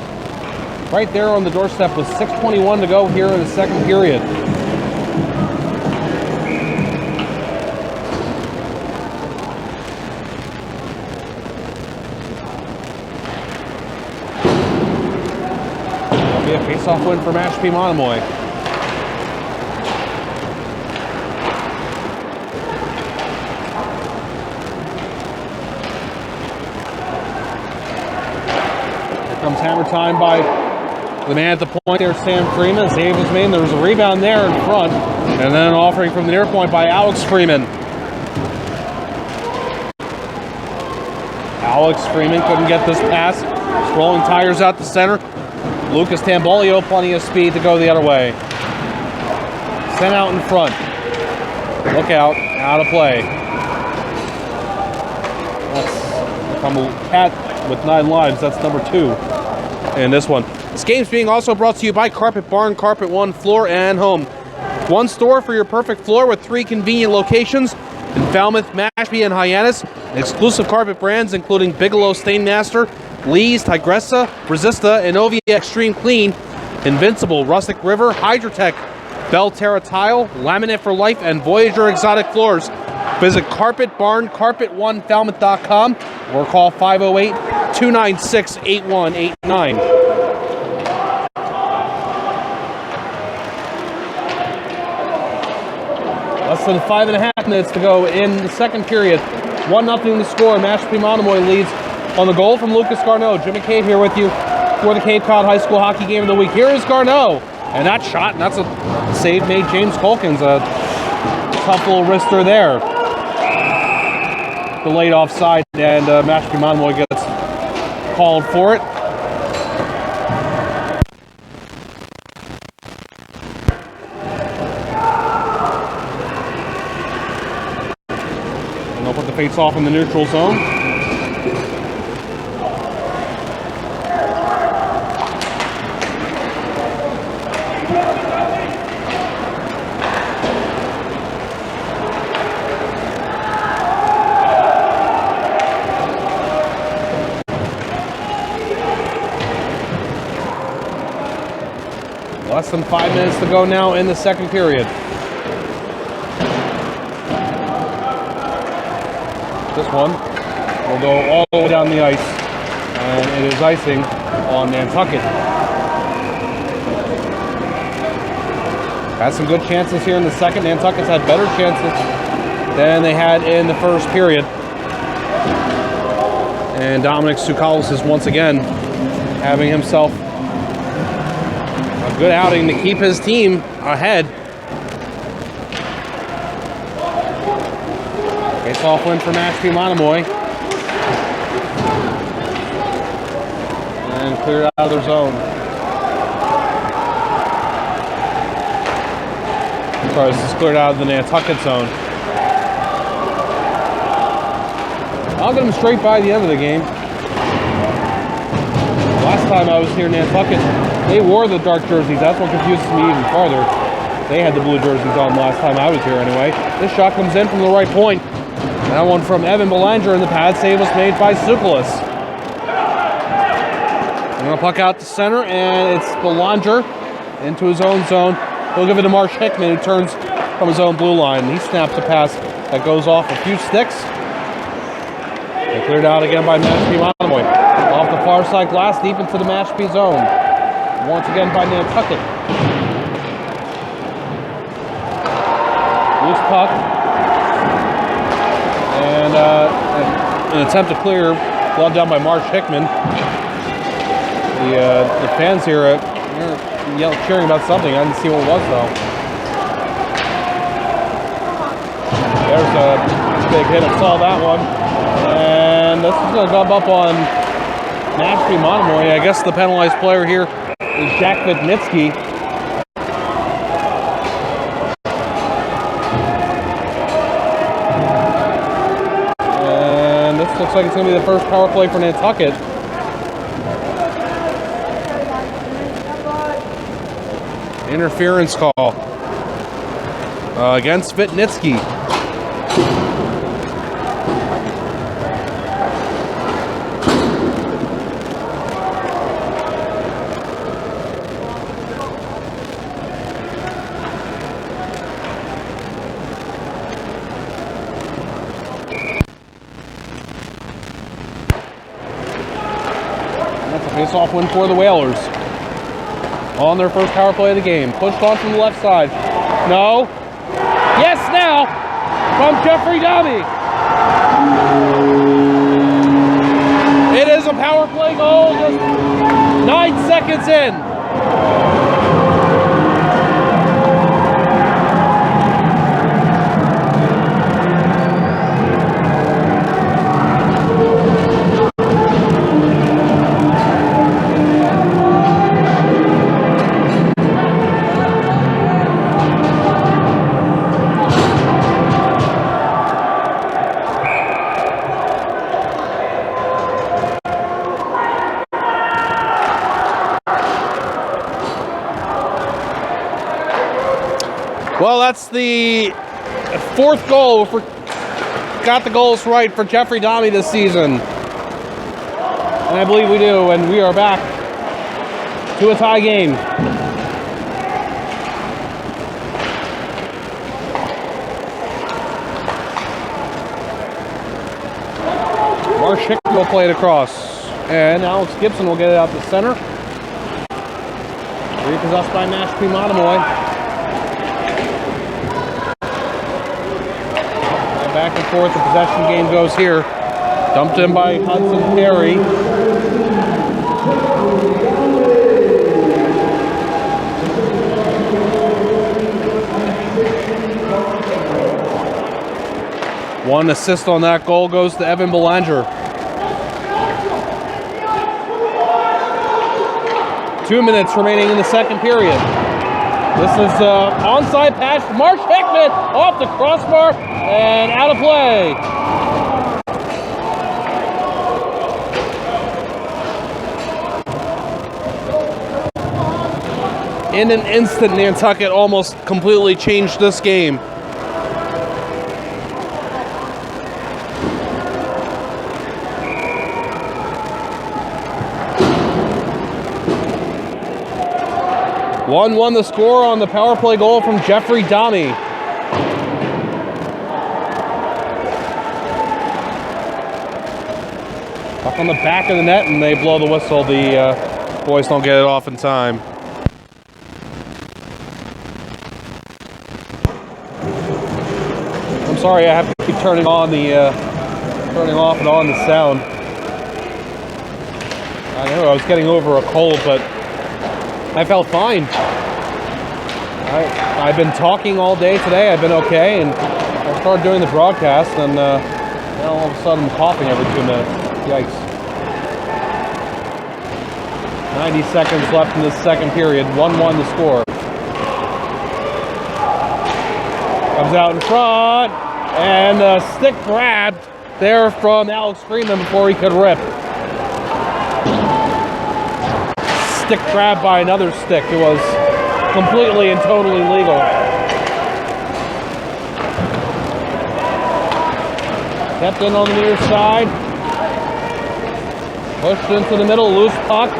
Right there on the doorstep with 6:21 to go here in the second period. That'll be a face-off win for Mashpee Monomoy. Here comes hammer time by the man at the point there, Sam Freeman. Save was made. There was a rebound there in front. And then an offering from the near point by Alex Freeman. Alex Freeman couldn't get this pass. Rolling tires out the center. Lucas Tambolio, plenty of speed to go the other way. Sent out in front. Look out. Out of play. That's from a cat with 9 lives. That's number 2 in this one. This game's being also brought to you by Carpet Barn, Carpet One, Floor and Home. One store for your perfect floor with 3 convenient locations in Falmouth, Mashpee, and Hyannis. Exclusive carpet brands including Bigelow Stainmaster, Lee's, Tigressa, Resista, Innovia Extreme Clean, Invincible, Rustic River, Hydrotech, Belterra Tile, Laminate for Life, and Voyager Exotic Floors. Visit Carpet Barn, CarpetOneFalmouth.com or call 508-296-8189. Less than 5.5 minutes to go in the second period. 1-0 to score. Mashpee Monomoy leads on the goal from Lucas Garneau. Jimmy Cave here with you for the Cape Cod High School Hockey Game of the Week. Here is Garneau. And that shot, and that's a save made James Colkins. A tough little wrister there. Delayed offside, and Mashpee Monomoy gets called for it. And they'll put the face off in the neutral zone. Less than 5 minutes to go now in the second period. This one will go all the way down the ice, and it is icing on Nantucket. Had some good chances here in the second. Nantucket's had better chances than they had in the first period. And Dominic Sukalis is once again having himself a good outing to keep his team ahead. Face-off win for Mashpee Monomoy. And cleared out of their zone. Sorry, this is cleared out of the Nantucket zone. I'll get them straight by the end of the game. Last time I was here in Nantucket, they wore the dark jerseys. That's what confuses me even farther. They had the blue jerseys on last time I was here anyway. This shot comes in from the right point. That one from Evan Belanger, and the pad save was made by Sukalis. I'm going to puck out to center, and it's Belanger into his own zone. He'll give it to Marsh Hickman, who turns from his own blue line. He snaps a pass that goes off a few sticks. And cleared out again by Mashpee Monomoy. Off the far side glass, deep into the Mashpee zone. Once again by Nantucket. Loose puck. And an attempt to clear, gloved down by Marsh Hickman. The fans here are cheering about something. I didn't see what it was though. There's a big hit. I saw that one. And this is going to come up on Mashpee Monomoy. I guess the penalized player here is Jack Vitnitsky. And this looks like it's going to be the first power play for Nantucket. Interference call against Vitnitsky. Face-off win for the Whalers. On their first power play of the game. Pushed on from the left side. No. Yes, now. From Jeffrey Dummy. It is a power play goal. Just 9 seconds in. Well, that's the 4th goal. Got the goals right for Jeffrey Domi this season. And I believe we do, and we are back to a tie game. Marsh Hickman will play it across. And Alex Gibson will get it out to center. Repossessed by Mashpee Monomoy. Back and forth, the possession game goes here. Dumped in by Hudson Perry. One assist on that goal goes to Evan Belanger. 2 minutes remaining in the second period. This is onside pass from Marsh Hickman off the crossbar and out of play. In an instant, Nantucket almost completely changed this game. Won the score on the power play goal from Jeffrey Domi. Up on the back of the net, and they blow the whistle. The boys don't get it off in time. I'm sorry, I have to keep turning off and on the sound. I know I was getting over a cold, but I felt fine. I've been talking all day today. I've been okay, and I started doing the broadcast, and now all of a sudden I'm coughing every 2 minutes. Yikes. 90 seconds left in this second period. 1-1 the score. Comes out in front, and a stick grab there from Alex Freeman before he could rip. Stick grab by another stick. It was completely and totally legal. Kept in on the near side. Pushed into the middle, loose puck.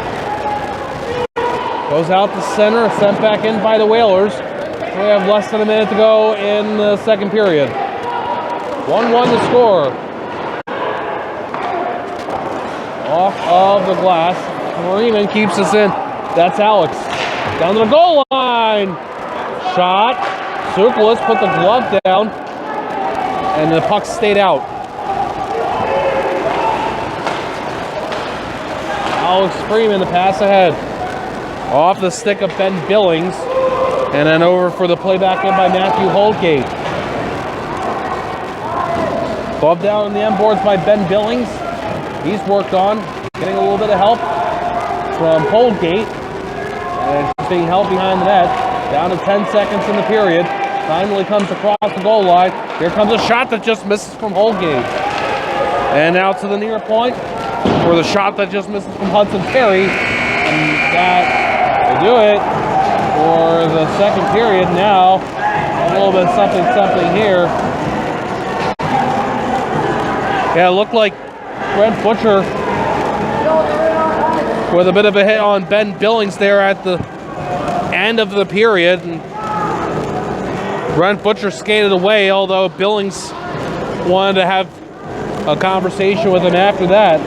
Goes out to center, sent back in by the Whalers. We have less than a minute to go in the second period. 1-1 to score. Off of the glass. Freeman keeps us in. That's Alex. Down to the goal line. Shot. Sukulis put the glove down. And the puck stayed out. Alex Freeman, the pass ahead. Off the stick of Ben Billings. And then over for the playback in by Matthew Holgate. Glove down on the end boards by Ben Billings. He's worked on. Getting a little bit of help from Holgate. And being held behind the net. Down to 10 seconds in the period. Finally comes across the goal line. Here comes a shot that just misses from Holgate. And out to the near point for the shot that just misses from Hudson Perry. And that will do it for the second period. Now, a little bit of something here. Yeah, it looked like Brent Butcher with a bit of a hit on Ben Billings there at the end of the period. And Brent Butcher skated away, although Billings wanted to have a conversation with him after that.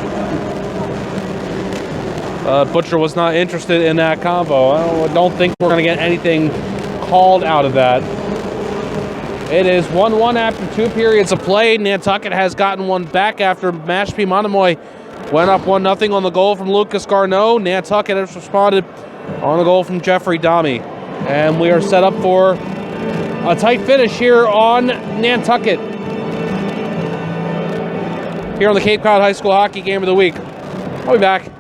Butcher was not interested in that combo. I don't think we're going to get anything called out of that. It is 1-1 after 2 periods of play. Nantucket has gotten one back after Mashpee Monomoy went up 1-0 on the goal from Lucas Garneau. Nantucket has responded on the goal from Jeffrey Domi. And we are set up for a tight finish here on Nantucket. Here on the Cape Cod High School Hockey Game of the Week. I'll be back.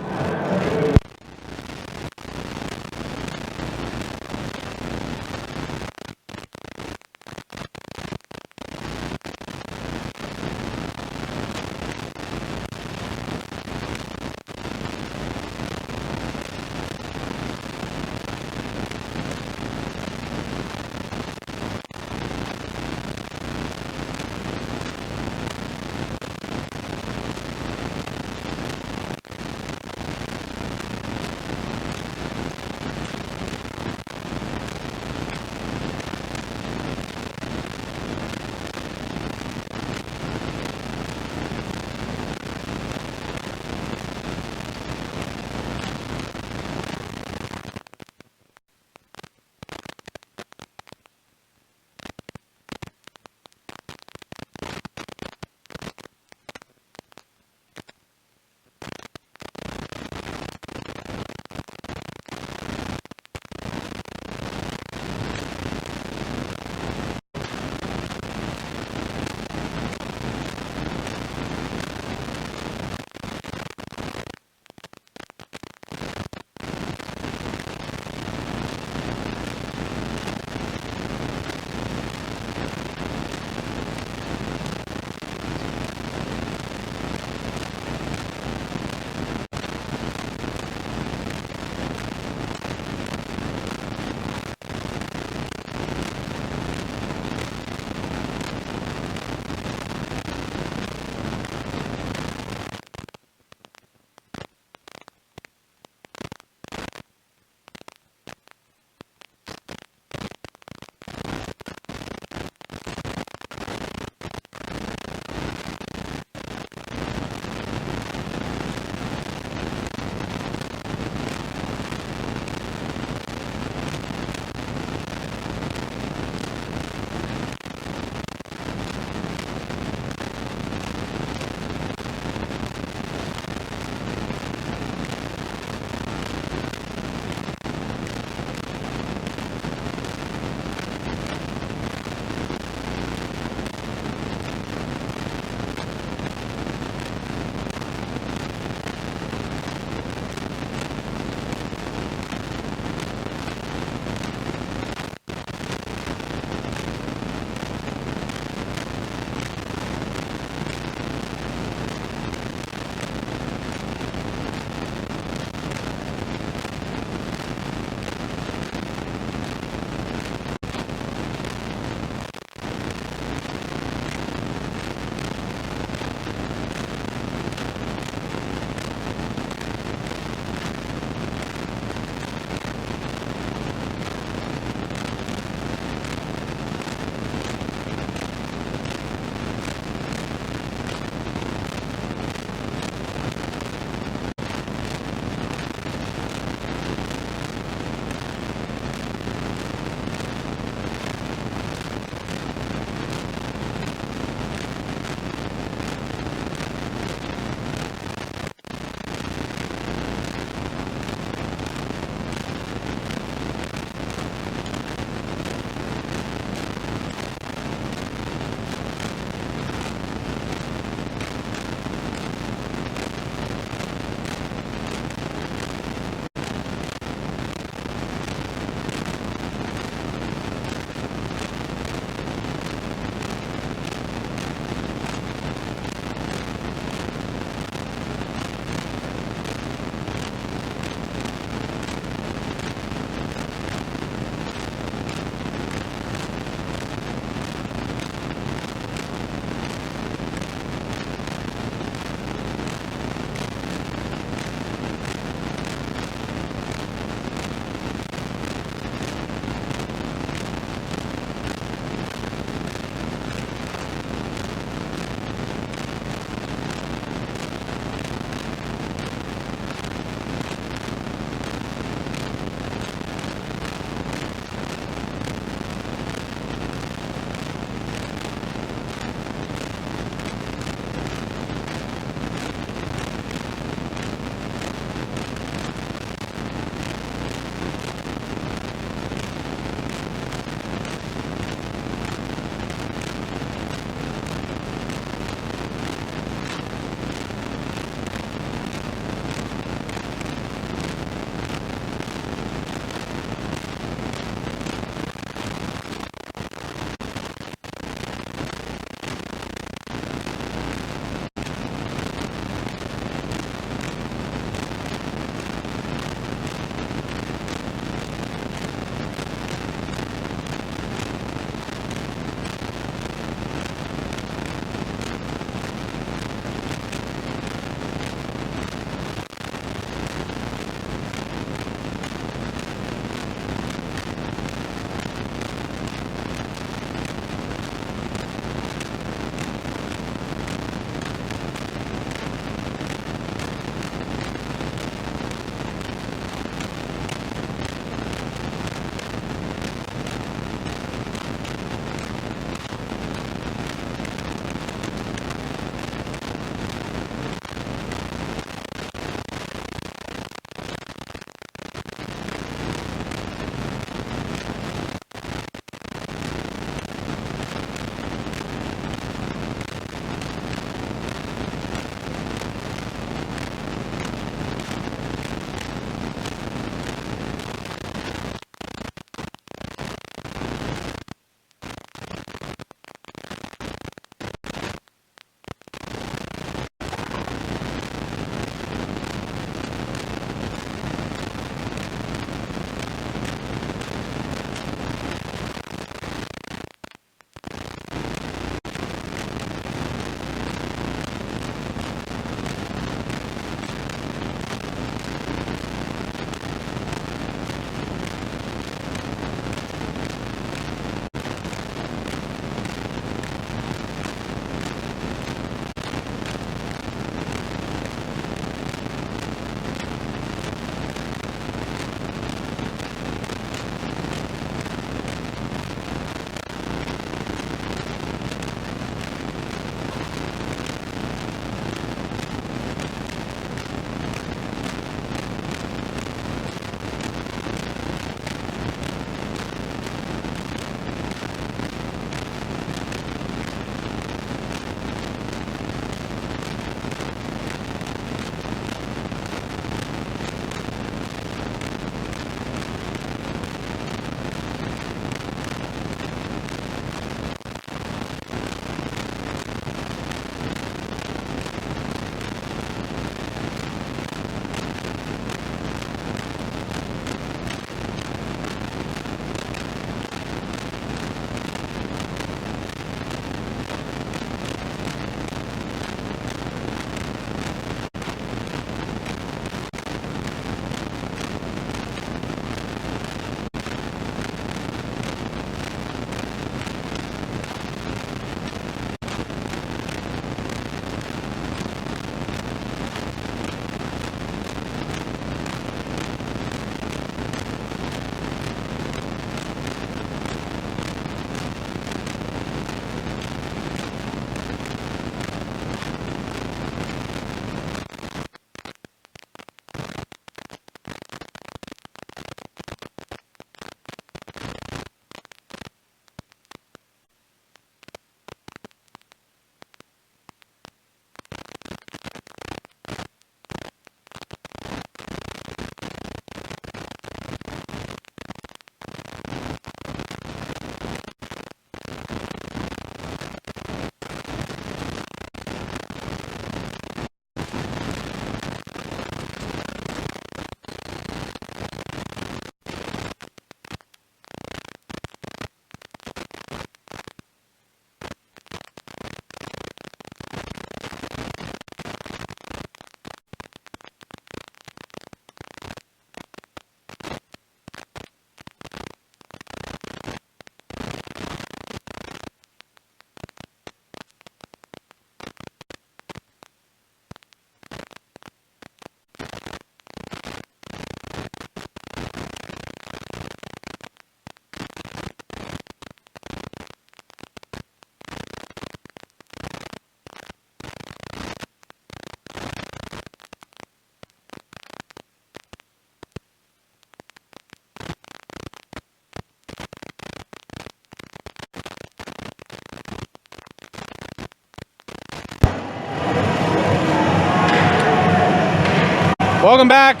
Welcome back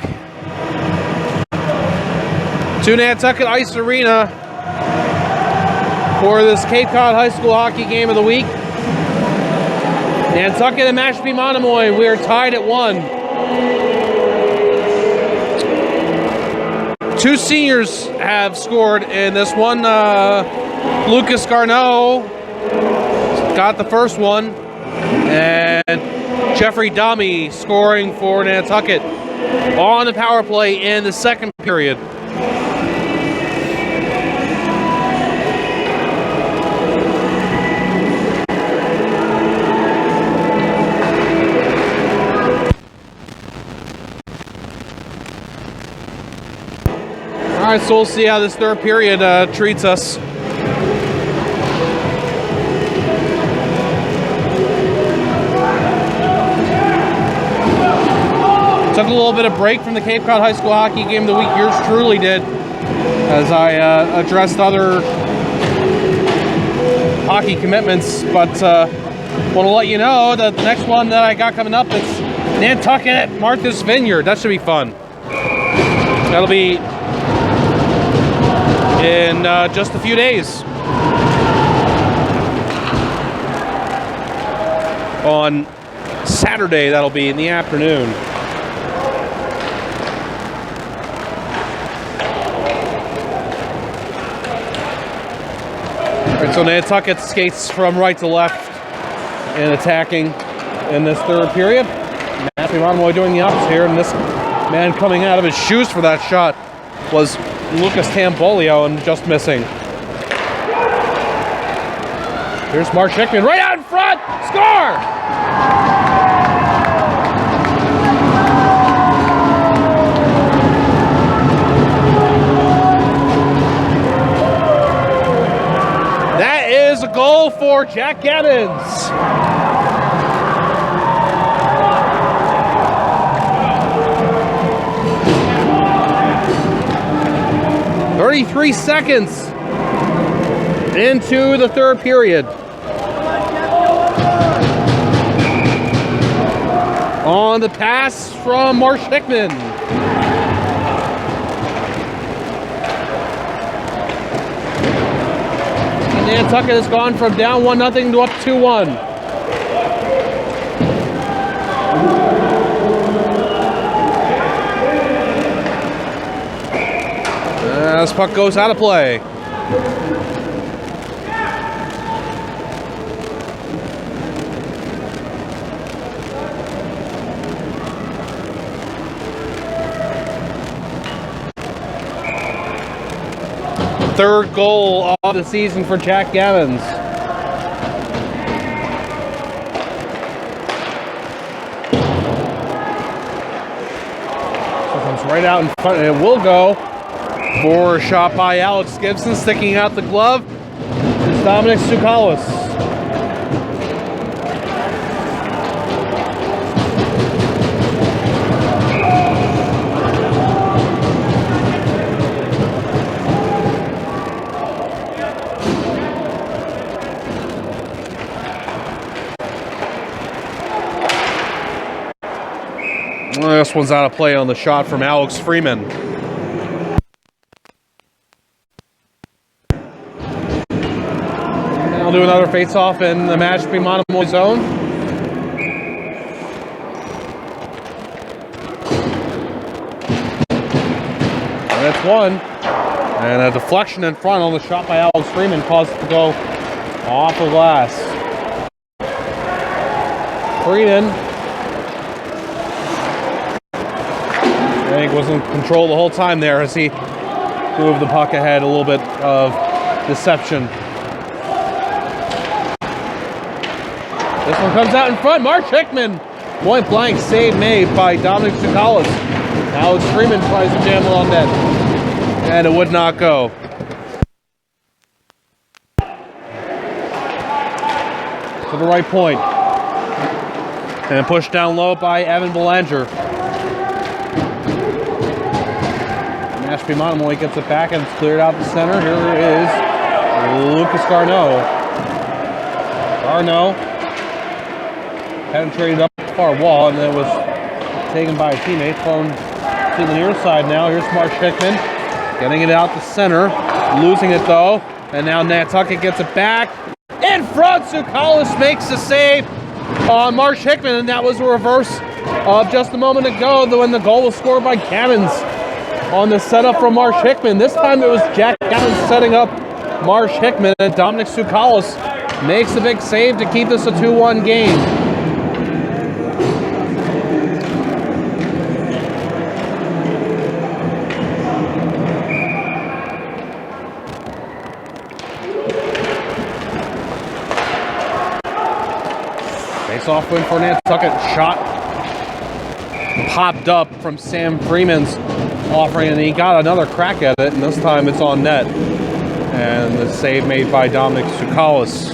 to Nantucket Ice Arena for this Cape Cod High School Hockey Game of the Week. Nantucket and Mashpee Monomoy, we are tied at 1. Two seniors have scored in this one. Lucas Garneau got the first one, and Jeffrey Dummy scoring for Nantucket on the power play in the second period. All right, so we'll see how this third period treats us. Took a little bit of break from the Cape Cod High School Hockey Game of the Week. Yours truly did, as I addressed other hockey commitments. But want to let you know that the next one that I got coming up is Nantucket at Martha's Vineyard. That should be fun. That'll be in just a few days. On Saturday, that'll be in the afternoon. So Nantucket skates from right to left and attacking in this third period. Mashpee Monomoy doing the opposite here, and this man coming out of his shoes for that shot was Lucas Tambolio and just missing. Here's Mark Hickman right out in front! Score! Is a goal for Jack Gammons. "33 seconds into the third period. On the pass from Marsh Hickman. Nantucket has gone from down 1-0 to up 2-1. This puck goes out of play. Third goal of the season for Jack Gammons. So comes right out in front, and it will go for a shot by Alex Gibson, sticking out the glove. It's Dominic Tsoukalis. This one's out of play on the shot from Alex Freeman. Now do another face-off in the Mashpee Monomoy zone. And that's one. And a deflection in front on the shot by Alex Freeman caused it to go off the glass. Freeman, I think, was in control the whole time there as he moved the puck ahead. A little bit of deception. This one comes out in front. Mark Hickman. Point blank save made by Dominic Tsoukalis. Alex Freeman tries to jam it on net, and it would not go. To the right point. And pushed down low by Evan Belanger. Mashpee Monomoy gets it back and it's cleared out the center. Here is Lucas Garneau. Garneau penetrated up the far wall, and then was taken by a teammate. Thrown to the near side now. Here's Marsh Hickman getting it out the center. Losing it though. And now Nantucket gets it back. In front, Tsoukalos makes the save on Marsh Hickman. And that was a reverse of just a moment ago when the goal was scored by Gammons on the setup from Marsh Hickman. This time it was Jack Gammons setting up Marsh Hickman, and Dominic Tsoukalos makes the big save to keep this a 2-1 game. Face-off win for Nantucket. Shot popped up from Sam Freeman's offering, and he got another crack at it, and this time it's on net. And the save made by Dominic Tsoukalos.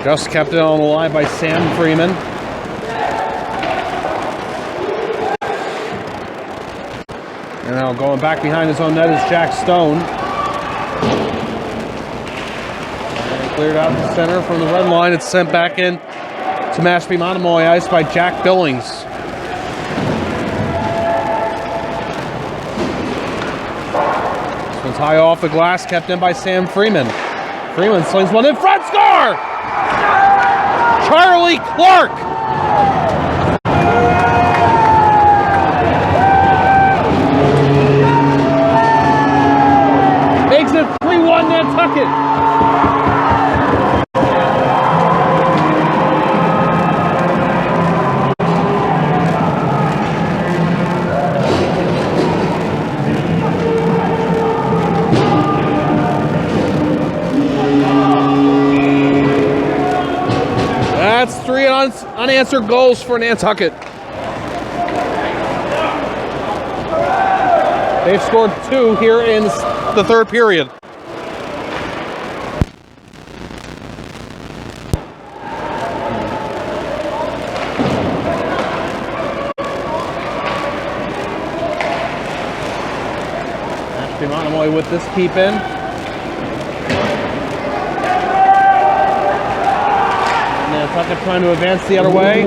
Just kept it on the line by Sam Freeman. And now going back behind his own net is Jack Stone. And cleared out the center from the red line. It's sent back in to Mashpee Monomoy, iced by Jack Billings. This one's high off the glass, kept in by Sam Freeman. Freeman slings one in front, score! Charlie Clark! Makes it 3-1 Nantucket. That's 3 unanswered goals for Nantucket. They've scored 2 here in the third period. Mashpee Monomoy with this keep in. Nantucket trying to advance the other way.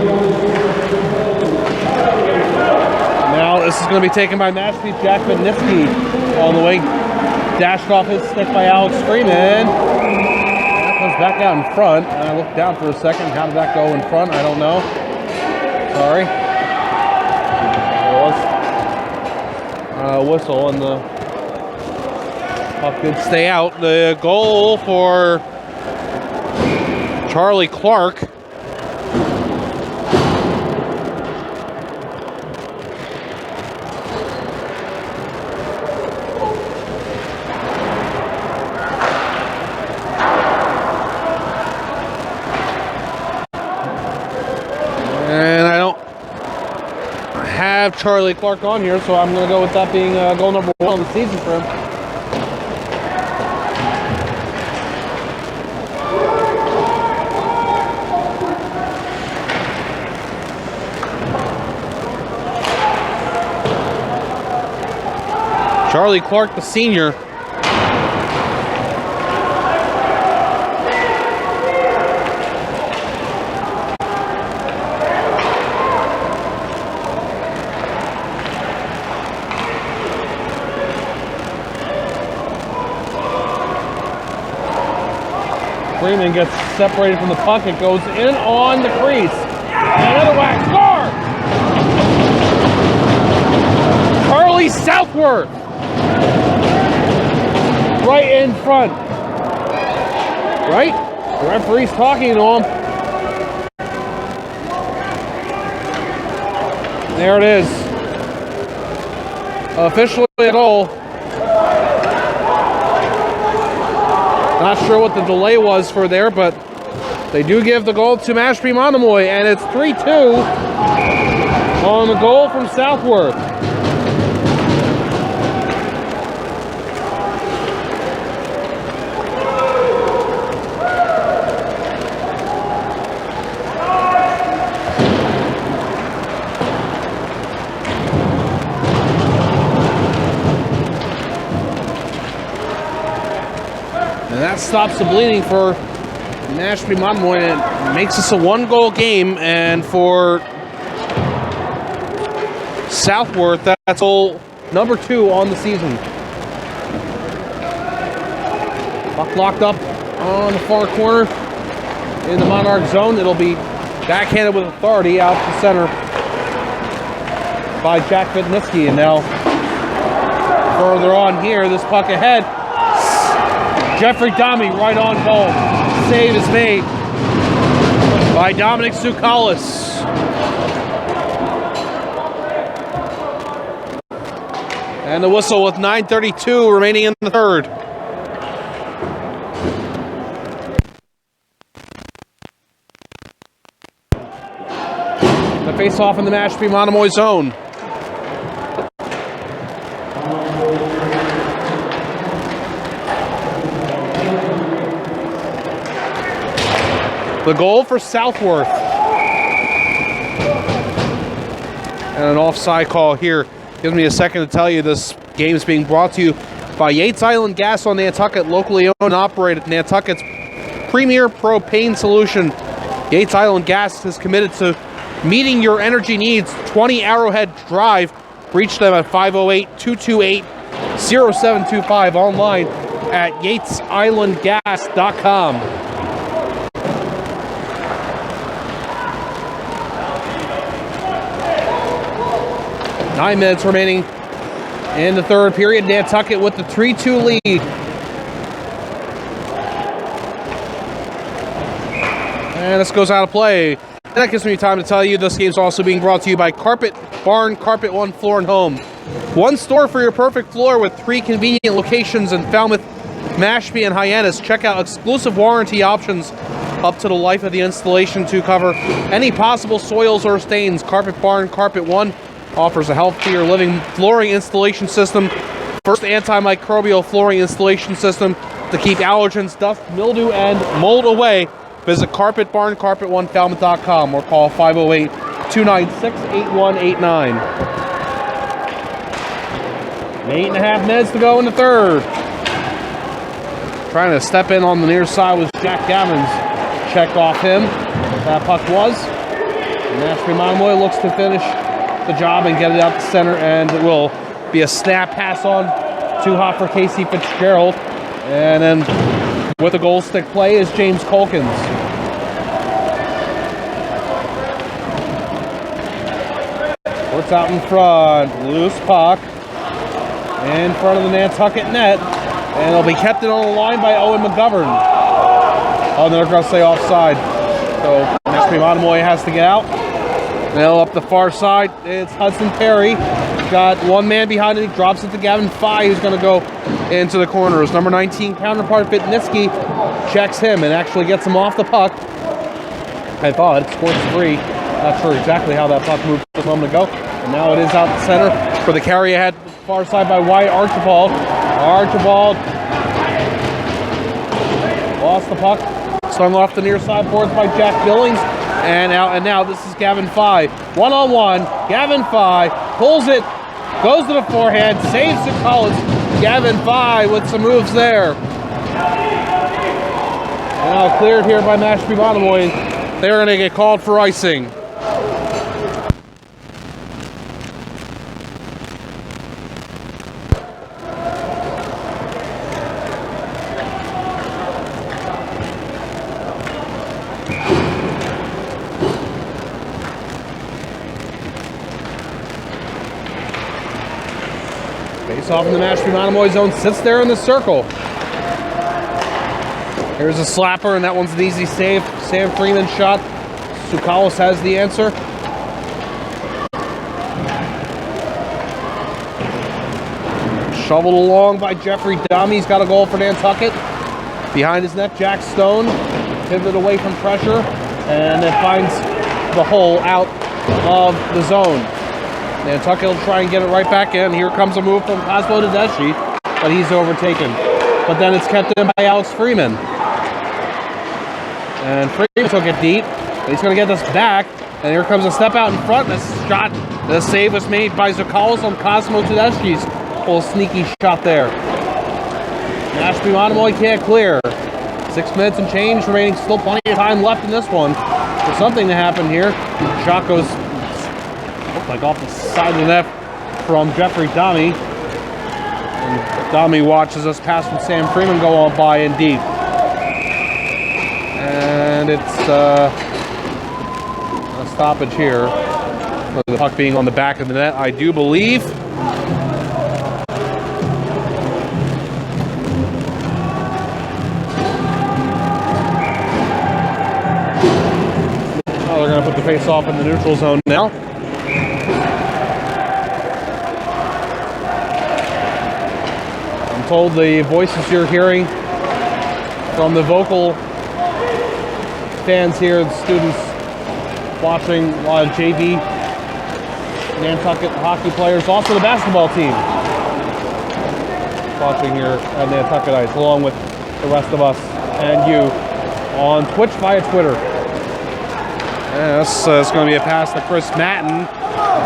Now this is going to be taken by Mashpee. Jack Bednitsky all the way. Dashed off his stick by Alex Freeman. That goes back out in front. And I looked down for a second. How did that go in front? I don't know. Sorry. There was a whistle and the puck did stay out. The goal for Charlie Clark. And I don't have Charlie Clark on here, so I'm going to go with that being goal number 1 on the season for him. Charlie Clark, the senior. Freeman gets separated from the puck. It goes in on the crease. Another whack, score! Charlie Southworth. Right in front. Right? The referee's talking to him. There it is. Officially a goal. Not sure what the delay was for there, but they do give the goal to Mashpee Monomoy, and it's 3-2 on the goal from Southworth. that stops the bleeding for Mashpee Monomoy, and it makes this a 1-goal game. And for Southworth, that's goal number 2 on the season. Puck locked up on the far corner in the Monarch zone. It'll be backhanded with authority out to center by Jack Vitnitsky. And now further on here, this puck ahead. Jeffrey Domi right on goal. Save is made by Dominic Tsoukalis. And the whistle with 9:32 remaining in the third. The face-off in the Mashpee Monomoy zone. The goal for Southworth. And an offside call here. Gives me a second to tell you this game is being brought to you by Yates Island Gas on Nantucket, locally owned and operated. Nantucket's premier propane solution. Yates Island Gas is committed to meeting your energy needs. 20 Arrowhead Drive. Reach them at 508-228-0725, online at yatesislandgas.com. 9 minutes remaining in the third period. Nantucket with the 3-2 lead. And this goes out of play. And that gives me time to tell you this game is also being brought to you by Carpet Barn Carpet One Floor and Home. One store for your perfect floor with 3 convenient locations in Falmouth, Mashpee, and Hyannis. Check out exclusive warranty options up to the life of the installation to cover any possible soils or stains. Carpet Barn Carpet One offers a healthier living flooring installation system. First antimicrobial flooring installation system to keep allergens, dust, mildew, and mold away. Visit Carpet Barn Carpet One Falmouth.com or call 508-296-8189. 8.5 minutes to go in the third. Trying to step in on the near side was Jack Gammons. Check off him. That puck was. Mashpee Monomoy looks to finish the job and get it out to center, and it will be a snap pass on. Too hot for Casey Fitzgerald. And then with a goal stick play is James Colkins. Puts out in front. Loose puck in front of the Nantucket net. And it'll be kept in on the line by Owen McGovern. Oh, they're going to say offside. So Mashpee Monomoy has to get out. Now up the far side, it's Hudson Perry. Got one man behind it. He drops it to Gavin Fye, who's going to go into the corners. Number 19 counterpart Vitnitsky checks him and actually gets him off the puck. I thought it scores 3. Not sure exactly how that puck moved just a moment ago. And now it is out the center for the carry ahead, far side by Wyatt Archibald. Archibald lost the puck. Swung off the near side boards by Jack Billings. And now this is Gavin Fye. One-on-one. Gavin Fye pulls it, goes to the forehand, saves the college. Gavin Fye with some moves there. Now cleared here by Mashpee Monomoy. They're going to get called for icing. Face off in the Mashpee Monomoy zone, sits there in the circle. Here's a slapper, and that one's an easy save. Sam Freeman shot. Tsoukalis has the answer. Shoveled along by Jeffrey Domi. He's got a goal for Nantucket. Behind his net, Jack Stone. Pivoted away from pressure, and it finds the hole out of the zone. Nantucket will try and get it right back in. Here comes a move from Cosmo Tedeschi, but he's overtaken. But then it's kept in by Alex Freeman. And Freeman took it deep. He's going to get this back. And here comes a step out in front. This shot, the save was made by Tsoukalis on Cosmo Tedeschi's little sneaky shot there. Mashpee Monomoy can't clear. 6 minutes and change remaining. Still plenty of time left in this one for something to happen here. Shot goes, looks like off the side of the net from Jeffrey Domi. And Domi watches us pass from Sam Freeman go on by indeed. And it's a stoppage here for the puck being on the back of the net, I do believe. Oh, they're going to put the face off in the neutral zone now. I'm told the voices you're hearing from the vocal fans here, the students watching a lot of JV Nantucket hockey players, also the basketball team watching here at Nantucket Ice, along with the rest of us and you on Twitch via Twitter. Yes, it's going to be a pass to Chris Matten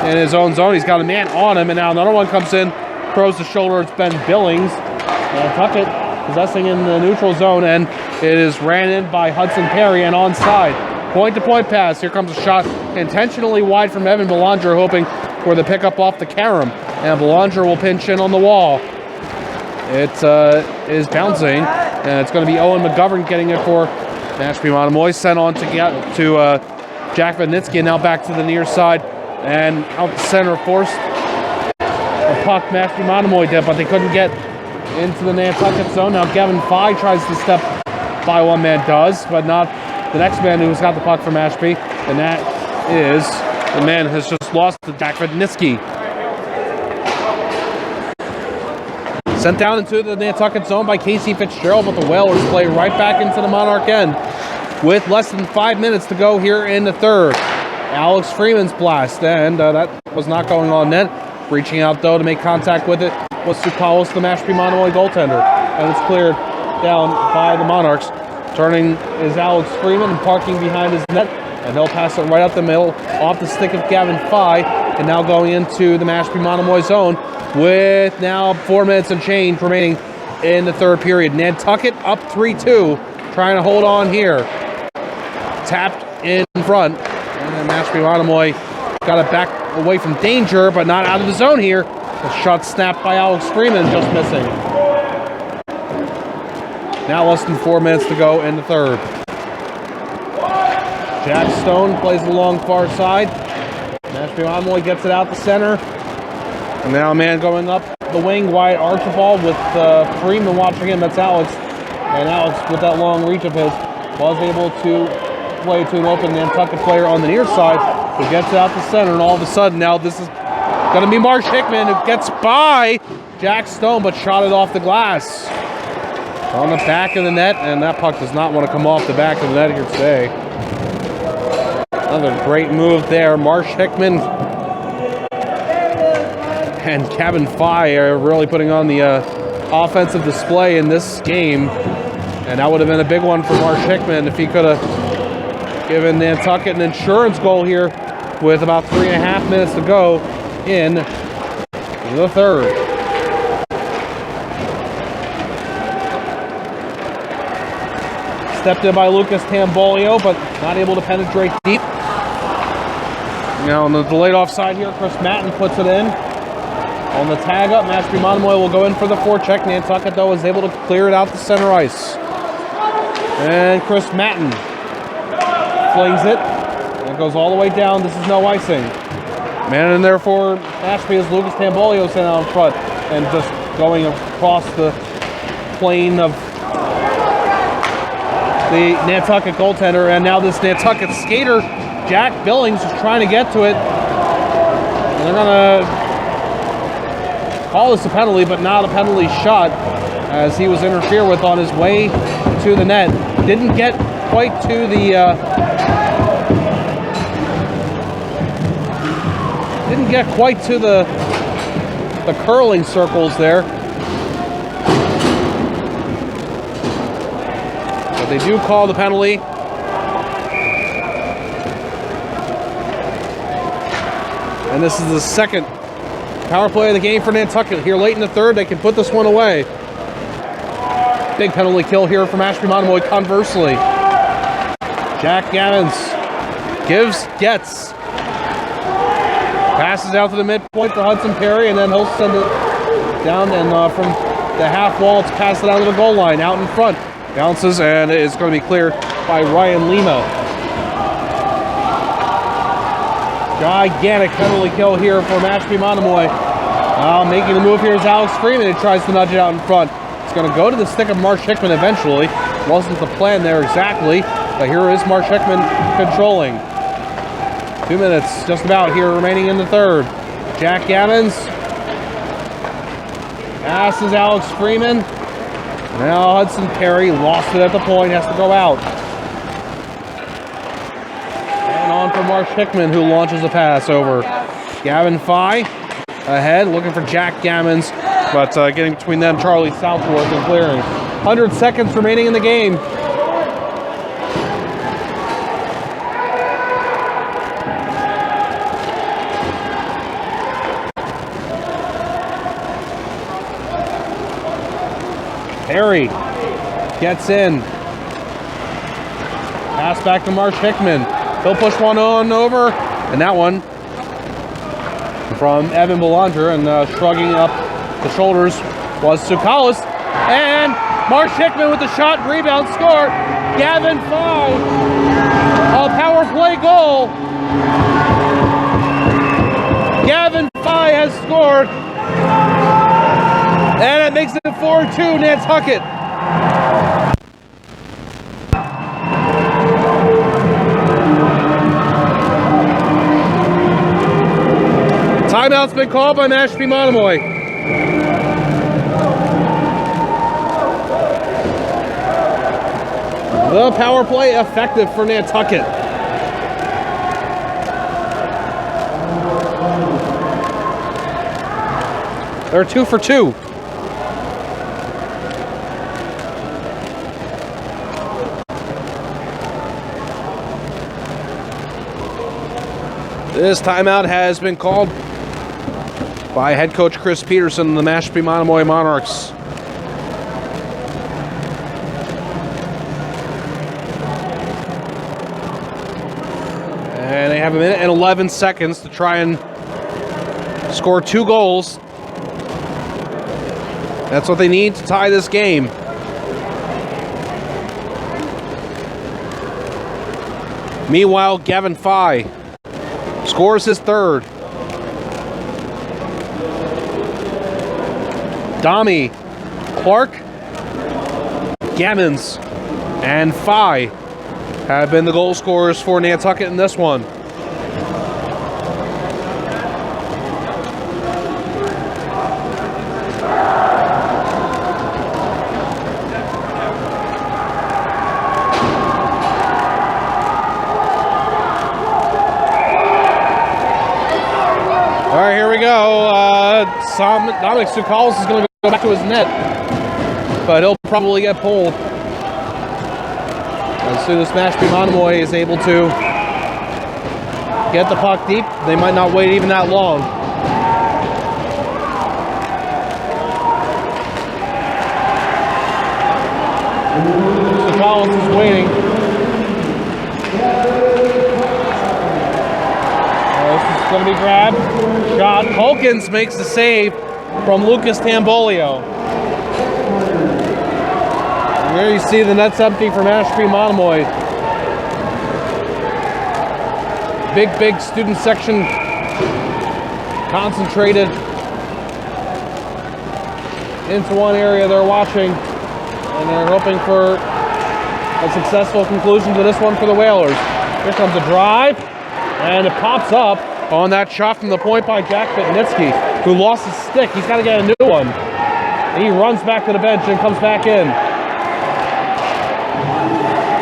in his own zone. He's got a man on him, and now another one comes in, throws the shoulder. It's Ben Billings. Nantucket possessing in the neutral zone, and it is ran in by Hudson Perry and onside. Point-to-point pass. Here comes a shot intentionally wide from Evan Belanger, hoping for the pickup off the carom. And Belanger will pinch in on the wall. It is bouncing, and it's going to be Owen McGovern getting it for Mashpee Monomoy. Sent on to Jack Vanitsky, and now back to the near side. And out the center, forced the puck. Mashpee Monomoy did, but they couldn't get into the Nantucket zone. Now Gavin Fye tries to step by one man, does, but not the next man who's got the puck for Mashpee, and that is the man who has just lost to Jack Vanitsky. Sent down into the Nantucket zone by Casey Fitzgerald, but the Whalers play right back into the Monarch end with less than 5 minutes to go here in the third. Alex Freeman's blast, and that was not going on net. Reaching out, though, to make contact with it was Sukalos, the Mashpee Monomoy goaltender, and it's cleared down by the Monarchs. Turning is Alex Freeman and parking behind his net, and he'll pass it right up the middle off the stick of Gavin Fye, and now going into the Mashpee Monomoy zone with now 4 minutes and change remaining in the third period. Nantucket up 3-2, trying to hold on here. Tapped in front, and then Mashpee Monomoy got it back away from danger, but not out of the zone here. The shot snapped by Alex Freeman, just missing. Now less than 4 minutes to go in the third. Jack Stone plays along far side. Mashpee Monomoy gets it out the center. And now a man going up the wing, Wyatt Archibald with Freeman watching him. That's Alex. And Alex, with that long reach of his, was able to play to an open Nantucket player on the near side, who gets it out the center. And all of a sudden, now this is going to be Marsh Hickman, who gets by Jack Stone, but shot it off the glass. On the back of the net, and that puck does not want to come off the back of the net here today. Another great move there. Marsh Hickman and Gavin Fye are really putting on the offensive display in this game. And that would have been a big one for Marsh Hickman if he could have given Nantucket an insurance goal here with about 3.5 minutes to go in the third. Stepped in by Lucas Tambolio, but not able to penetrate deep. Now on the delayed offside here, Chris Matten puts it in. On the tag up, Mashpee Monomoy will go in for the forecheck. Nantucket, though, is able to clear it out the center ice. And Chris Matten flings it. And it goes all the way down. This is no icing. Man in there for Mashpee is Lucas Tambolio sent out in front. And just going across the plane of the Nantucket goaltender, and now this Nantucket skater, Jack Billings, is trying to get to it. And they're going to call this a penalty, but not a penalty shot, as he was interfered with on his way to the net. Didn't get quite to the the curling circles there. They do call the penalty. And this is the second power play of the game for Nantucket. Here late in the third, they can put this one away. Big penalty kill here for Mashpee Monomoy conversely. Jack Gammons gets. Passes out to the midpoint for Hudson Perry, and then he'll send it down, and from the half wall to pass it out to the goal line, out in front. Bounces, and it's going to be cleared by Ryan Lima. Gigantic penalty kill here for Mashpee Monomoy. Making the move here is Alex Freeman, who tries to nudge it out in front. It's going to go to the stick of Marsh Hickman eventually. Wasn't the plan there exactly, but here is Marsh Hickman controlling. 2 minutes just about here remaining in the third. Jack Gammons passes Alex Freeman. Now Hudson Perry lost it at the point, has to go out. And on for Marsh Hickman, who launches a pass over. Gavin Fye ahead, looking for Jack Gammons, but getting between them, Charlie Southworth and clearing. 100 seconds remaining in the game. Perry gets in. Pass back to Marsh Hickman. He'll push one on over, and that one from Evan Belanger, and shrugging up the shoulders was Tsoukalis. And Marsh Hickman with the shot, rebound, score. Gavin Fye, a power play goal. Gavin Fye has scored. And it makes it 4-2 Nantucket. Timeout's been called by Mashpee Monomoy. The power play effective for Nantucket. They're 2 for 2. This timeout has been called by head coach Chris Peterson and the Mashpee Monomoy Monarchs. And they have 1 minute and 11 seconds to try and score 2 goals. That's what they need to tie this game. Meanwhile, Gavin Fye scores his third. Dami, Clark, Gammons, and Fye have been the goal scorers for Nantucket in this one. All right, here we go. Dominic Tsoukalis is going to go back to his net, but he'll probably get pulled as soon as Mashpee Monomoy is able to get the puck deep. They might not wait even that long. Tsoukalis is waiting. This is going to be grabbed. Shot. Hulkins makes the save from Lucas Tambolio. There you see the net's empty for Mashpee Monomoy. Big student section concentrated into one area they're watching, and they're hoping for a successful conclusion to this one for the Whalers. Here comes a drive, and it pops up on that shot from the point by Jack Bitnitsky, who lost his stick. He's got to get a new one. He runs back to the bench and comes back in.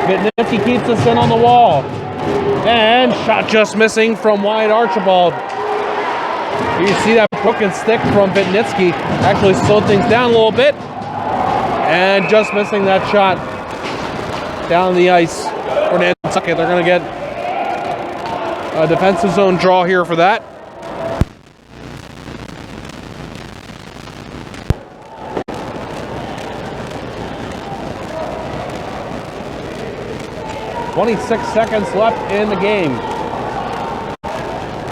Bitnitsky keeps us in on the wall. And shot just missing from Wyatt Archibald. You see that broken stick from Bitnitsky actually slowed things down a little bit. And just missing that shot down the ice for Nantucket. They're going to get a defensive zone draw here for that. 26 seconds left in the game.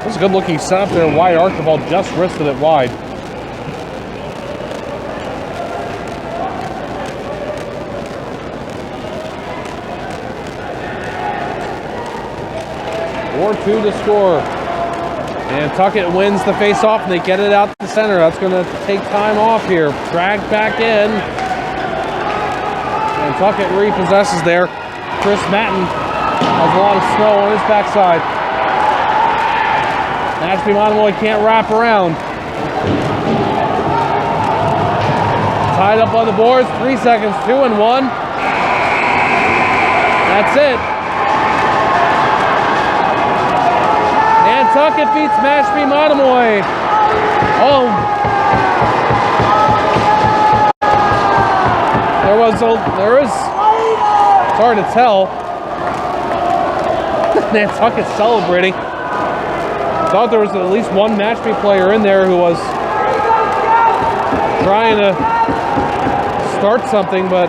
This is a good looking setup there, wide arc. The ball just wristed it wide. Or 2 to score. Nantucket wins the face-off, and they get it out to center. That's going to take time off here. Dragged back in. Nantucket repossesses there. Chris Matton has a lot of snow on his backside. Mashpee Monomoy can't wrap around. Tied up on the boards. 3 seconds. 2 and 1. That's it. Nantucket beats Mashpee Monomoy. Oh. There is, it's hard to tell. Nantucket's celebrating. Thought there was at least one Mashpee player in there who was trying to start something, but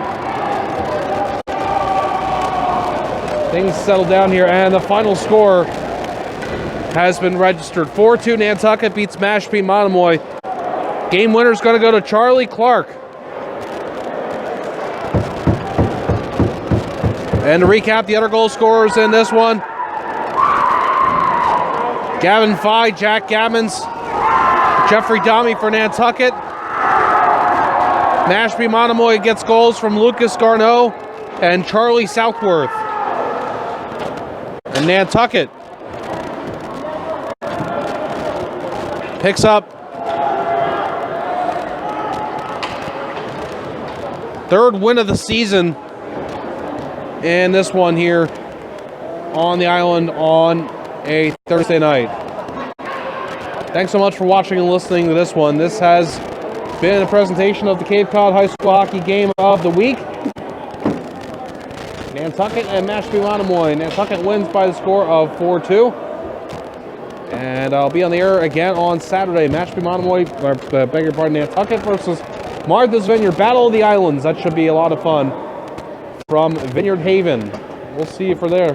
things settled down here, and the final score has been registered. 4-2 Nantucket beats Mashpee Monomoy. Game winner is going to go to Charlie Clark. And to recap the other goal scorers in this one: Gavin Fye, Jack Gammons, Jeffrey Dommey for Nantucket. Mashpee Monomoy gets goals from Lucas Garneau and Charlie Southworth. And Nantucket picks up third win of the season in this one here on the island on a Thursday night. Thanks so much for watching and listening to this one. This has been a presentation of the Cape Cod High School Hockey Game of the Week. Nantucket and Mashpee Monomoy. Nantucket wins by the score of 4-2. And I'll be on the air again on Saturday. Mashpee Monomoy, beg your pardon, Nantucket versus Martha's Vineyard. Battle of the Islands. That should be a lot of fun from Vineyard Haven. We'll see you for there.